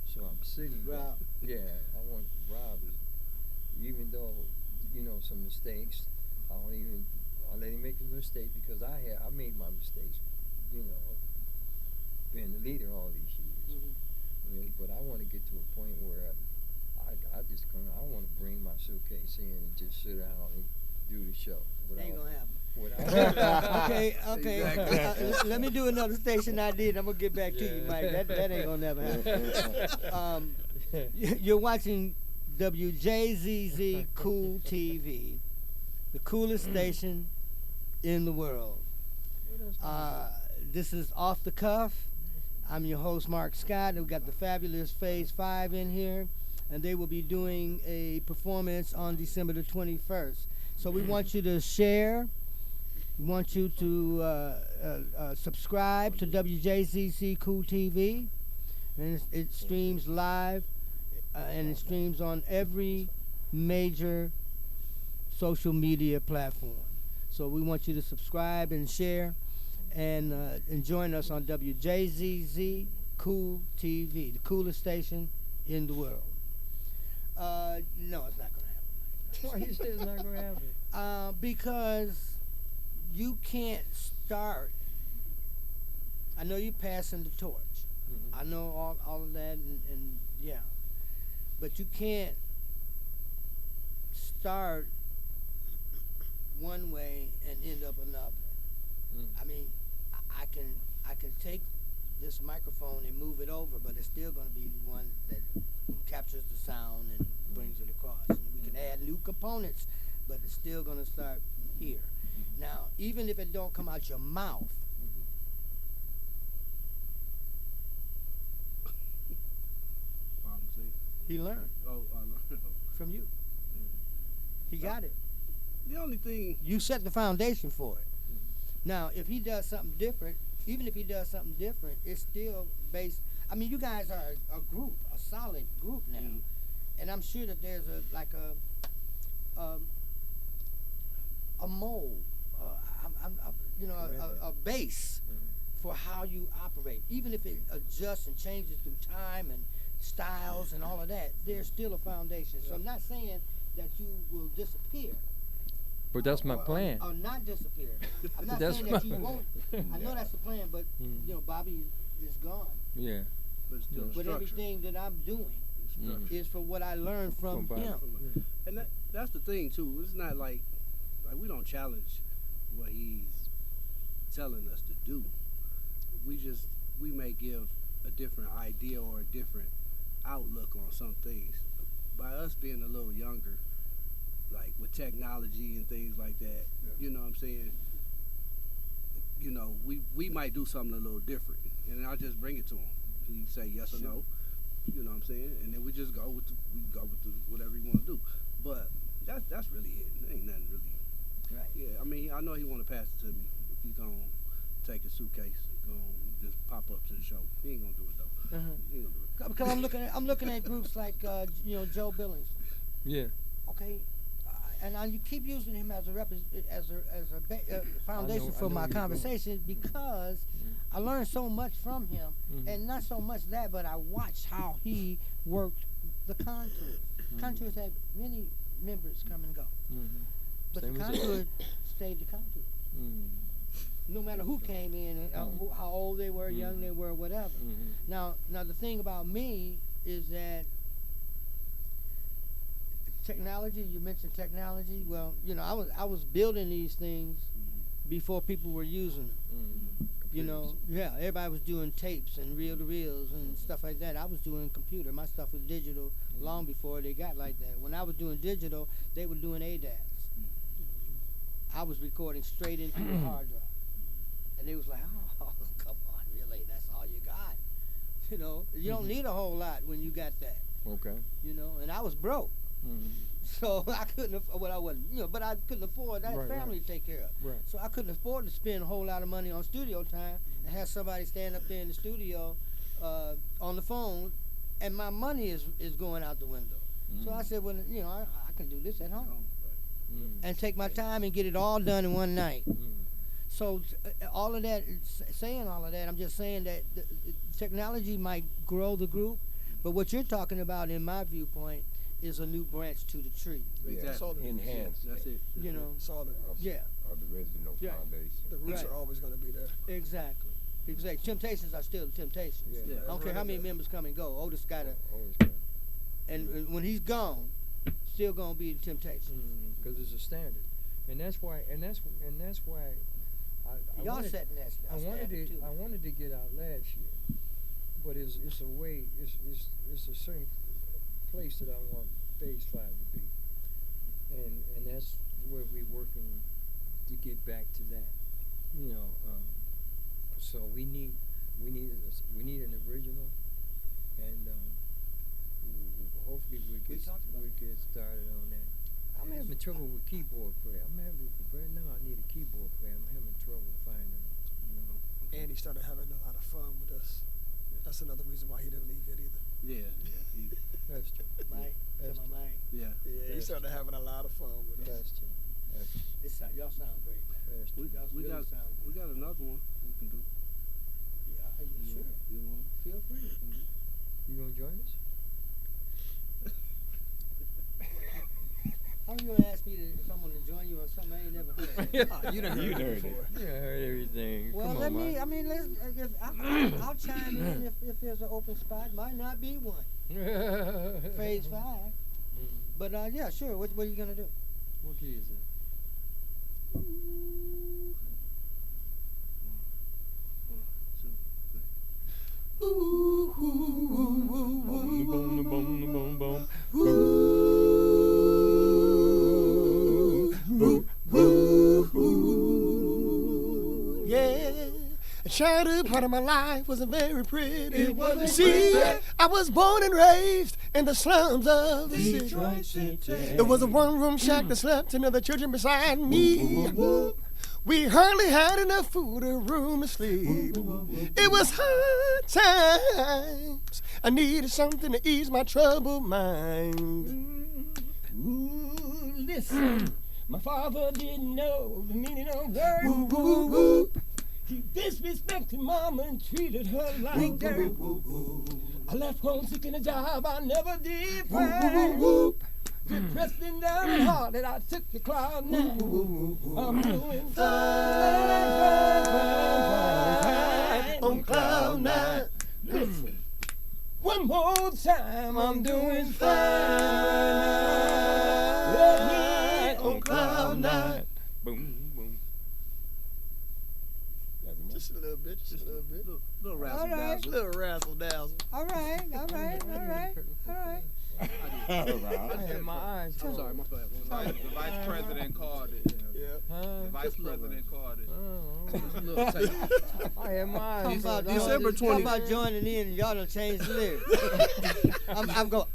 Speaker 2: So I'm sitting back. Yeah, I want Rob, even though, some mistakes, I'll let him make his mistake because I made my mistakes, being the leader all these years. Mm-hmm. But I want to get to a point where I want to bring my suitcase in and just sit down and do the show.
Speaker 1: Ain't gonna happen.
Speaker 2: Okay.
Speaker 1: Exactly. Let me do another station ID, and I'm gonna get back to you, Mike. That ain't gonna never happen. You're watching Wjzz Cool TV, the coolest station in the world. This is Off the Cuff. I'm your host, Mark Scott, and we've got the fabulous Phase 5 in here, and they will be doing a performance on December the 21st. So we want you to share. We want you to subscribe to Wjzz Cool TV, and it streams live, and it streams on every major social media platform. So we want you to subscribe and share, and join us on Wjzz Cool TV, the coolest station in the world. No, it's not going to happen.
Speaker 2: Why you say it's not going to happen?
Speaker 1: Because you can't start I know you passing the torch.
Speaker 2: Mhm.
Speaker 1: I know all of that, and yeah. But you can't start one way and end up another.
Speaker 2: Mm.
Speaker 1: I mean, I can take this microphone and move it over, but it's still going to be the one that captures the sound and brings it across. And we can add new components, but it's still going to start here. Now, even if it don't come out your mouth, he learned
Speaker 5: Oh, I know.
Speaker 1: from you. He got it.
Speaker 5: The only thing,
Speaker 1: You set the foundation for it. Now, if he does something different, even if he does something different, it's still based. I mean, you guys are a group, a solid group now, and I'm sure that there's a mold, a base for how you operate. Even if it adjusts and changes through time and styles and all of that, there's still a foundation. So I'm not saying that you will disappear.
Speaker 2: But that's my plan.
Speaker 1: Or not disappear. I'm not
Speaker 2: That's
Speaker 1: saying
Speaker 2: my
Speaker 1: that you won't. I know that's the plan, but Bobby is gone.
Speaker 2: Yeah.
Speaker 5: but still
Speaker 2: Yeah.
Speaker 1: But
Speaker 5: structure.
Speaker 1: everything that I'm doing
Speaker 2: Mhm.
Speaker 1: is for what I learned from
Speaker 2: From Bobby.
Speaker 1: him.
Speaker 5: And that's the thing too. It's not like we don't challenge what he's telling us to do. We may give a different idea or a different outlook on some things. By us being a little younger, like with technology and things like that, you know what I'm saying? You know, we might do something a little different, and I'll just bring it to him. He say yes or no, you know what I'm saying? And then we just go with whatever he want to do. But that's really it. Ain't nothing really.
Speaker 1: Right.
Speaker 5: Yeah, I mean, I know he want to pass it to me. If he gonna take a suitcase, gonna just pop up to the show. He ain't gonna do it though.
Speaker 1: Uh-huh.
Speaker 5: He ain't gonna do it.
Speaker 1: Because I'm looking at groups like Joe Billings.
Speaker 2: Yeah.
Speaker 1: Okay. And you keep using him as a foundation
Speaker 2: I
Speaker 1: for
Speaker 2: know
Speaker 1: my
Speaker 2: you do.
Speaker 1: conversation because I learned so much from him, and not so much that, but I watched how he worked the contours. Contours had many members come and go, but
Speaker 2: Same
Speaker 1: the
Speaker 2: as it.
Speaker 1: contour stayed the contour. No matter who came in, and how old they were, young they were, whatever. Now the thing about me is that technology. You mentioned technology. Well, I was building these things before people were using them. Everybody was doing tapes and reel-to-reels and stuff like that. I was doing computer. My stuff was digital long before they got like that. When I was doing digital, they were doing ADATs. I was recording straight into the hard drive, and they was like, "Oh, come on, really? That's all you got?" You don't need a whole lot when you got that.
Speaker 2: Okay.
Speaker 1: And I was broke. So I couldn't afford, I wasn't, but I couldn't afford that family to take care of.
Speaker 2: Right.
Speaker 1: So I couldn't afford to spend a whole lot of money on studio time and have somebody stand up there in the studio on the phone, and my money is going out the window. So I said, well, I can do this at home and take my time and get it all done in one night. So all of that, saying all of that, I'm just saying that technology might grow the group, but what you're talking about, in my viewpoint, is a new branch to the tree.
Speaker 5: Exactly.
Speaker 6: Enhance.
Speaker 5: That's it.
Speaker 4: Solid.
Speaker 1: Yeah.
Speaker 6: Of the original
Speaker 1: Yeah.
Speaker 6: foundation.
Speaker 4: The roots
Speaker 1: Right.
Speaker 4: are always going to be there.
Speaker 1: Exactly. Temptations are still the Temptations.
Speaker 2: Yeah.
Speaker 1: I don't care how many members come and go. Otis got to,
Speaker 2: Always got.
Speaker 1: and when he's gone, still gonna be the Temptations.
Speaker 2: Because it's a standard, and that's why. I
Speaker 1: Y'all
Speaker 2: wanted,
Speaker 1: setting that
Speaker 2: I wanted
Speaker 1: standard
Speaker 2: to.
Speaker 1: too.
Speaker 2: I wanted to get out last year, but it's a way. It's a certain place that I want Phase 5 to be, and that's where we're working to get back to that. So we need an original, and hopefully we get started on that. I'm having trouble with keyboard player. Right now I need a keyboard player. I'm having trouble finding it.
Speaker 4: And he started having a lot of fun with us. That's another reason why he didn't leave it either.
Speaker 5: Yeah.
Speaker 2: That's true.
Speaker 1: Mike,
Speaker 2: That's
Speaker 1: tell my Mike.
Speaker 5: Yeah.
Speaker 4: Yeah, he started having a lot of fun with us.
Speaker 2: That's true.
Speaker 1: Y'all sound great, man.
Speaker 2: That's true.
Speaker 1: Y'all
Speaker 5: We
Speaker 1: really
Speaker 5: got
Speaker 1: sound
Speaker 5: we
Speaker 1: good.
Speaker 5: got another one we can do.
Speaker 1: Yeah, sure.
Speaker 5: You want?
Speaker 1: Feel free.
Speaker 2: You gonna join us?
Speaker 1: How you gonna ask me if I'm gonna join you on something I ain't never heard?
Speaker 4: You done heard
Speaker 6: You
Speaker 4: it
Speaker 6: heard
Speaker 4: before.
Speaker 6: it.
Speaker 2: Yeah, I heard everything.
Speaker 1: Well,
Speaker 2: Come
Speaker 1: let
Speaker 2: on,
Speaker 1: me.
Speaker 2: Mike.
Speaker 1: I mean, I'll chime in if there's an open spot. Might not be one. Phase 5. But yeah, sure. What are you gonna do?
Speaker 2: What key is it?
Speaker 4: Yeah. The childhood part of my life wasn't very pretty.
Speaker 1: It wasn't
Speaker 4: You see,
Speaker 1: pretty.
Speaker 4: I was born and raised in the slums of the city.
Speaker 1: Detroit City.
Speaker 4: It was a one-room shack that slept 10 other children beside me. We hardly had enough food or room to sleep. It was hard times. I needed something to ease my troubled mind.
Speaker 6: Ooh, listen, my father didn't know the meaning of
Speaker 4: Woo,
Speaker 6: words.
Speaker 4: woo, woo.
Speaker 6: He disrespected mama and treated her like dirt. I left home seeking a job I never did find. Depressed and downhearted, I took the cloud nine. I'm doing fine
Speaker 4: On cloud nine.
Speaker 6: Listen, one more time, I'm doing fine
Speaker 4: On cloud nine.
Speaker 2: Boom, boom.
Speaker 4: Just a little bit, just a little bit.
Speaker 5: Little
Speaker 1: All
Speaker 5: razzle
Speaker 1: right.
Speaker 5: dazzle.
Speaker 4: Little razzle dazzle.
Speaker 1: All right. All right.
Speaker 2: I had my eyes.
Speaker 5: I'm sorry, my bad.
Speaker 3: The vice president called it.
Speaker 4: Yeah.
Speaker 2: Huh?
Speaker 3: The vice president called it.
Speaker 2: Oh,
Speaker 5: Just a little taste.
Speaker 2: I had my eyes.
Speaker 1: Talking about
Speaker 5: December
Speaker 1: talking
Speaker 5: 20.
Speaker 1: about joining in, and y'all done changed the lyrics. I'm going.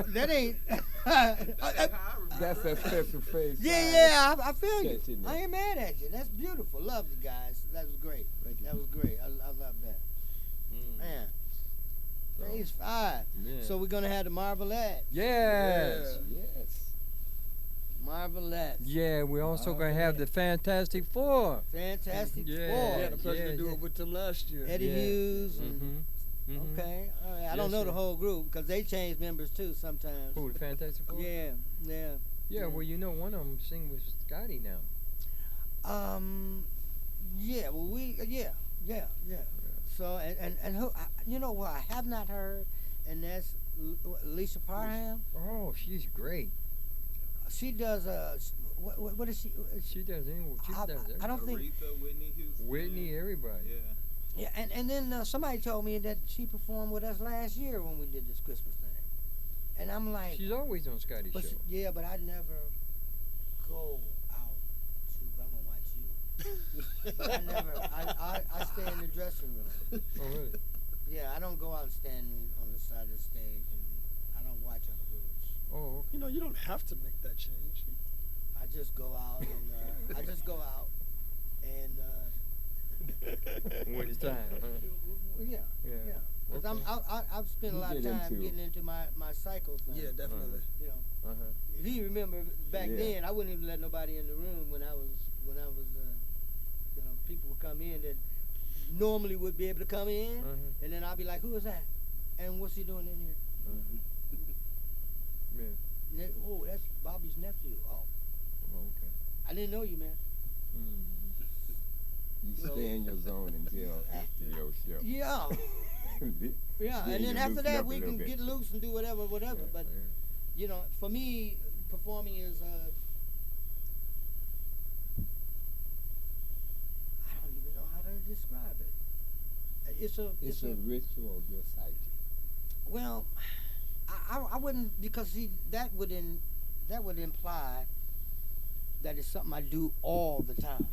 Speaker 1: That ain't.
Speaker 6: That's a special face.
Speaker 1: Yeah, I feel you.
Speaker 6: Catching it.
Speaker 1: I ain't mad at you. That's beautiful. Love you guys. That was great.
Speaker 5: Thank you.
Speaker 1: That was great. I love that. Man. Phase 5.
Speaker 2: Yeah.
Speaker 1: So we're gonna have the Marvelettes.
Speaker 2: Yes.
Speaker 6: Yes.
Speaker 1: Marvelettes.
Speaker 2: Yeah, we're also going to have the Fantastic Four.
Speaker 1: Fantastic
Speaker 2: Yeah.
Speaker 1: Four.
Speaker 4: We had the pleasure to do
Speaker 2: yeah.
Speaker 4: it with them last year.
Speaker 1: Eddie
Speaker 2: Yeah.
Speaker 1: Hughes. And,
Speaker 2: Mm-hmm.
Speaker 1: Okay. All right. I
Speaker 2: Yes,
Speaker 1: don't know the
Speaker 2: sir.
Speaker 1: whole group because they change members too sometimes.
Speaker 2: Who, the Fantastic Four?
Speaker 1: Yeah.
Speaker 2: Yeah, well, you know, one of them sing with Scotty now.
Speaker 1: Yeah. Well, yeah. So and who you know what I have not heard, and that's Lisa Parham.
Speaker 2: Oh, she's great.
Speaker 1: She does what is she?
Speaker 2: She does anyone. She
Speaker 1: I-
Speaker 2: does everything.
Speaker 1: I don't think.
Speaker 3: Aretha, Whitney Houston.
Speaker 2: Whitney, everybody.
Speaker 3: Yeah.
Speaker 1: Yeah, and then somebody told me that she performed with us last year when we did this Christmas thing, and I'm like,
Speaker 2: She's always on Scotty's
Speaker 1: but
Speaker 2: show.
Speaker 1: yeah, but I never go out to. But I'm gonna watch you. I never. I stay in the dressing room.
Speaker 2: Oh, really?
Speaker 1: Yeah, I don't go out and stand on the side of the stage, and I don't watch other groups.
Speaker 2: Oh,
Speaker 4: You know, you don't have to make that change.
Speaker 1: I just go out and
Speaker 2: when it's time. Huh?
Speaker 1: yeah.
Speaker 2: Yeah.
Speaker 1: Because
Speaker 2: Okay.
Speaker 1: I've spent a
Speaker 6: You
Speaker 1: lot of
Speaker 6: get
Speaker 1: time
Speaker 6: into-
Speaker 1: getting into my cycle thing.
Speaker 4: Yeah, definitely.
Speaker 1: You know,
Speaker 2: Uh-huh.
Speaker 1: if you remember back
Speaker 6: Yeah.
Speaker 1: then, I wouldn't even let nobody in the room when I was you know, people would come in that normally would be able to come in,
Speaker 2: Uh-huh.
Speaker 1: and then I'd be like, who is that? And what's he doing in here?
Speaker 2: Yeah.
Speaker 1: And they, oh, that's Bobby's nephew. Oh,
Speaker 2: Okay.
Speaker 1: I didn't know you, man.
Speaker 6: You stay in your zone until after your show.
Speaker 1: Yeah. Yeah,
Speaker 6: Then
Speaker 1: and then
Speaker 6: you
Speaker 1: after
Speaker 6: loosen
Speaker 1: that
Speaker 6: up a
Speaker 1: we
Speaker 6: little
Speaker 1: can
Speaker 6: bit.
Speaker 1: get loose and do whatever. But you know, for me, performing is I don't even know how to describe it. It's a
Speaker 6: It's a ritual of your psyche.
Speaker 1: well, I wouldn't, because see that would imply that it's something I do all the time,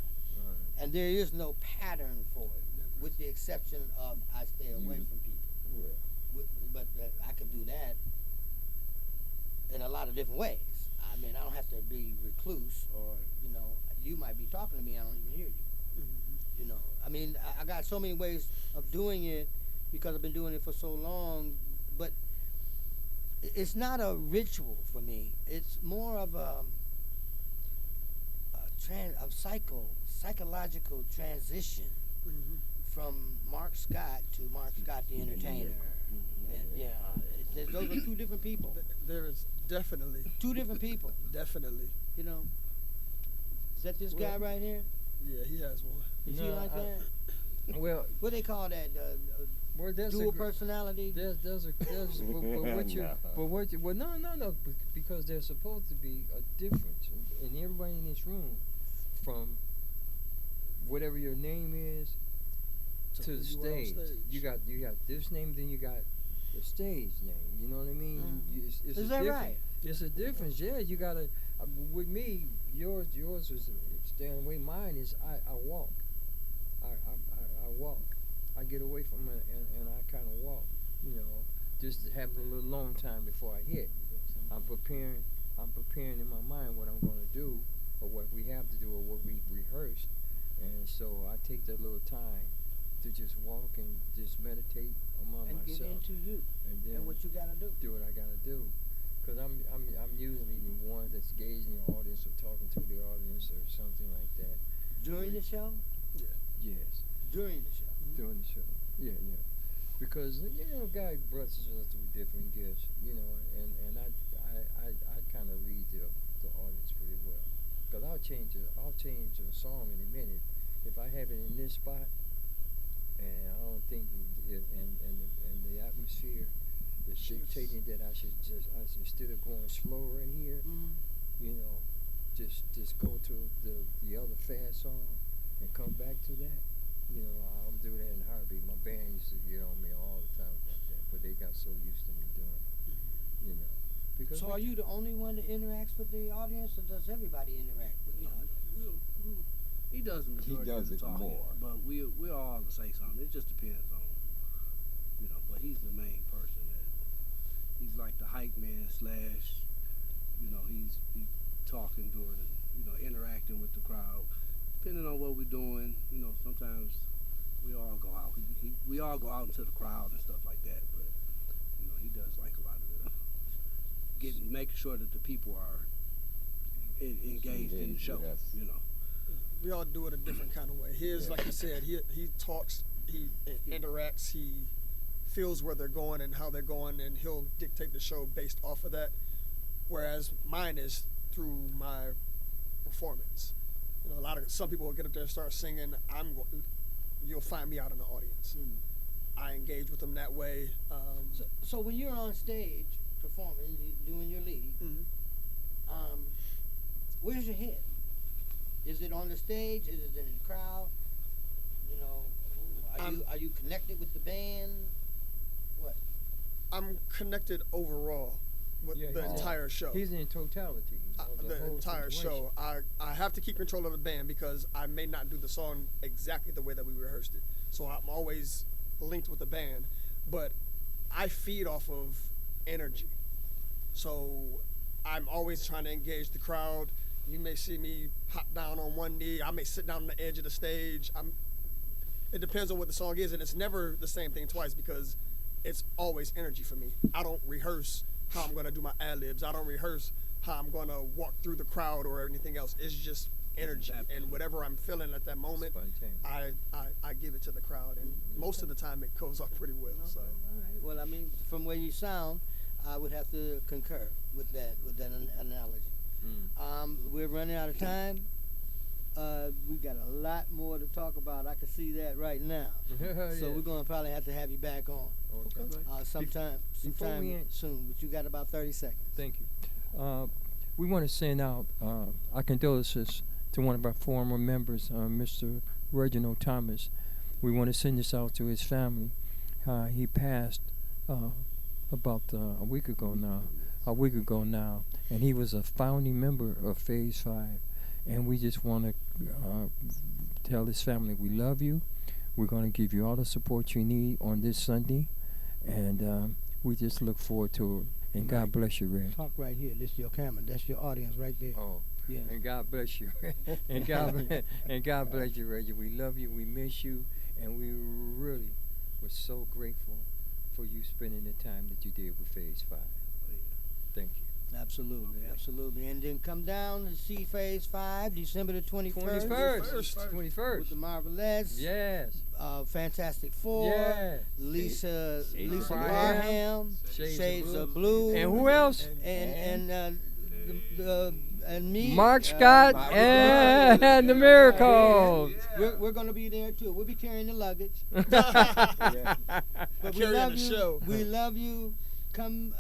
Speaker 1: and there is no pattern for it, with the exception of I stay away from people.
Speaker 6: Well,
Speaker 1: But I can do that in a lot of different ways. I mean, I don't have to be recluse, or you know, you might be talking to me, I don't even hear you. You know, I mean, I got so many ways of doing it because I've been doing it for so long. But it's not a ritual for me. It's more of a psychological transition from Mark Scott to Mark Scott the Entertainer. And, yeah, those are two different people.
Speaker 4: There is definitely,
Speaker 1: Two different people.
Speaker 4: definitely.
Speaker 1: You know. Is that this guy right here?
Speaker 4: Yeah, he has one.
Speaker 1: Is he
Speaker 2: No,
Speaker 1: like that?
Speaker 2: Well,
Speaker 1: What they call that?
Speaker 2: well, there's
Speaker 1: Dual
Speaker 2: a,
Speaker 1: personality?
Speaker 2: there's well, no, because there's supposed to be a difference in everybody in this room, from whatever your name is to
Speaker 4: who
Speaker 2: the
Speaker 4: you are on
Speaker 2: stage. You got this name, then you got the stage name. You know what I mean? It's
Speaker 1: Is
Speaker 2: a
Speaker 1: that
Speaker 2: difference.
Speaker 1: right?
Speaker 2: It's a difference. Yeah, you gotta. With me, yours is staying away. Mine is I walk. I walk. I get away from it and I kind of walk. You know, just having a little long time before I hit. I'm preparing in my mind what I'm going to do, or what we have to do, or what we've rehearsed. And so I take that little time to just walk and just meditate among
Speaker 1: And get
Speaker 2: myself,
Speaker 1: into you
Speaker 2: and then
Speaker 1: and what you gotta do.
Speaker 2: do what I gotta do. Cause I'm usually the one that's gauging the audience or talking to the audience or something like that.
Speaker 1: During the show?
Speaker 2: Yes,
Speaker 1: During the show.
Speaker 2: during the show. Yeah. Because God blesses us with different gifts, and I kind of read the audience pretty well. Cause I'll change a song in a minute if I have it in this spot, and I don't think and the atmosphere is dictating that I should instead of going slow right here, just go to the other fast song and come back to that. I'll do that in a heartbeat. My band used to get on me all the time about that, but they got so used to me doing it, Because
Speaker 1: So are you the only one that interacts with the audience, or does everybody interact with the audience?
Speaker 5: He does the majority
Speaker 6: does
Speaker 5: of the
Speaker 6: it
Speaker 5: talking,
Speaker 6: more.
Speaker 5: but we're all to say something. It just depends on, but he's the main person he's like the hype man slash, he's talking during, interacting with the crowd. Depending on what we're doing, sometimes we all go out. We all go out into the crowd and stuff like that, but he does like a lot of making sure that the people are engaged in the show.
Speaker 6: Yes.
Speaker 4: We all do it a different kind of way. His, like you said, he talks, he interacts, he feels where they're going and how they're going, and he'll dictate the show based off of that. Whereas mine is through my performance. Some people will get up there and start singing. You'll find me out in the audience. I engage with them that way.
Speaker 1: So when you're on stage performing, doing your lead, where's your head? Is it on the stage? Is it in the crowd? Are you connected with the band? What?
Speaker 4: I'm connected overall with the entire show.
Speaker 2: He's in totality. Of
Speaker 4: The
Speaker 2: whole
Speaker 4: entire
Speaker 2: situation.
Speaker 4: show. I have to keep control of the band because I may not do the song exactly the way that we rehearsed it. So I'm always linked with the band, but I feed off of energy. So I'm always trying to engage the crowd. You may see me hop down on one knee. I may sit down on the edge of the stage. It depends on what the song is, and it's never the same thing twice because it's always energy for me. I don't rehearse how I'm going to do my ad-libs. I don't rehearse how I'm going to walk through the crowd or anything else. It's just energy, and whatever I'm feeling at that moment, I give it to the crowd, and most of the time it goes off pretty well. So.
Speaker 1: All right. Well, I mean, from where you sound, I would have to concur with that analogy. We're running out of time. We got a lot more to talk about. I can see that right now. So we're going to probably have to have you back on sometime soon. But you got about 30 seconds.
Speaker 2: Thank you. We want to send out our condolences to one of our former members, Mr. Reginald Thomas. We want to send this out to his family. He passed about a week ago now, and he was a founding member of Phase 5. And we just want to tell his family we love you. We're going to give you all the support you need on this Sunday, and we just look forward to it. And God bless you, Red.
Speaker 1: Talk right here. This is your camera. That's your audience right there.
Speaker 2: Oh,
Speaker 1: yeah.
Speaker 2: And God bless you. and God bless you, Reggie. We love you. We miss you, and we really were so grateful for you spending the time that you did with Phase 5. Thank you.
Speaker 1: Absolutely. And then come down to see Phase 5, December the 21st.
Speaker 2: 21st.
Speaker 1: With the Marvelettes.
Speaker 2: Yes.
Speaker 1: Fantastic Four.
Speaker 2: Yes.
Speaker 1: Lisa
Speaker 2: Barham.
Speaker 1: Shades of Blue.
Speaker 2: And who else?
Speaker 1: And the and me.
Speaker 2: Mark Scott and the Miracles.
Speaker 1: We're going to be there too. We'll be carrying the luggage.
Speaker 6: Yeah.
Speaker 1: But we
Speaker 4: Carrying
Speaker 1: love
Speaker 4: the
Speaker 1: you.
Speaker 4: show.
Speaker 1: We love you. Come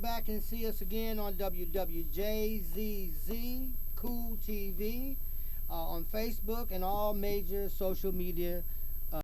Speaker 1: back and see us again on Wjzz Cool TV on Facebook and all major social media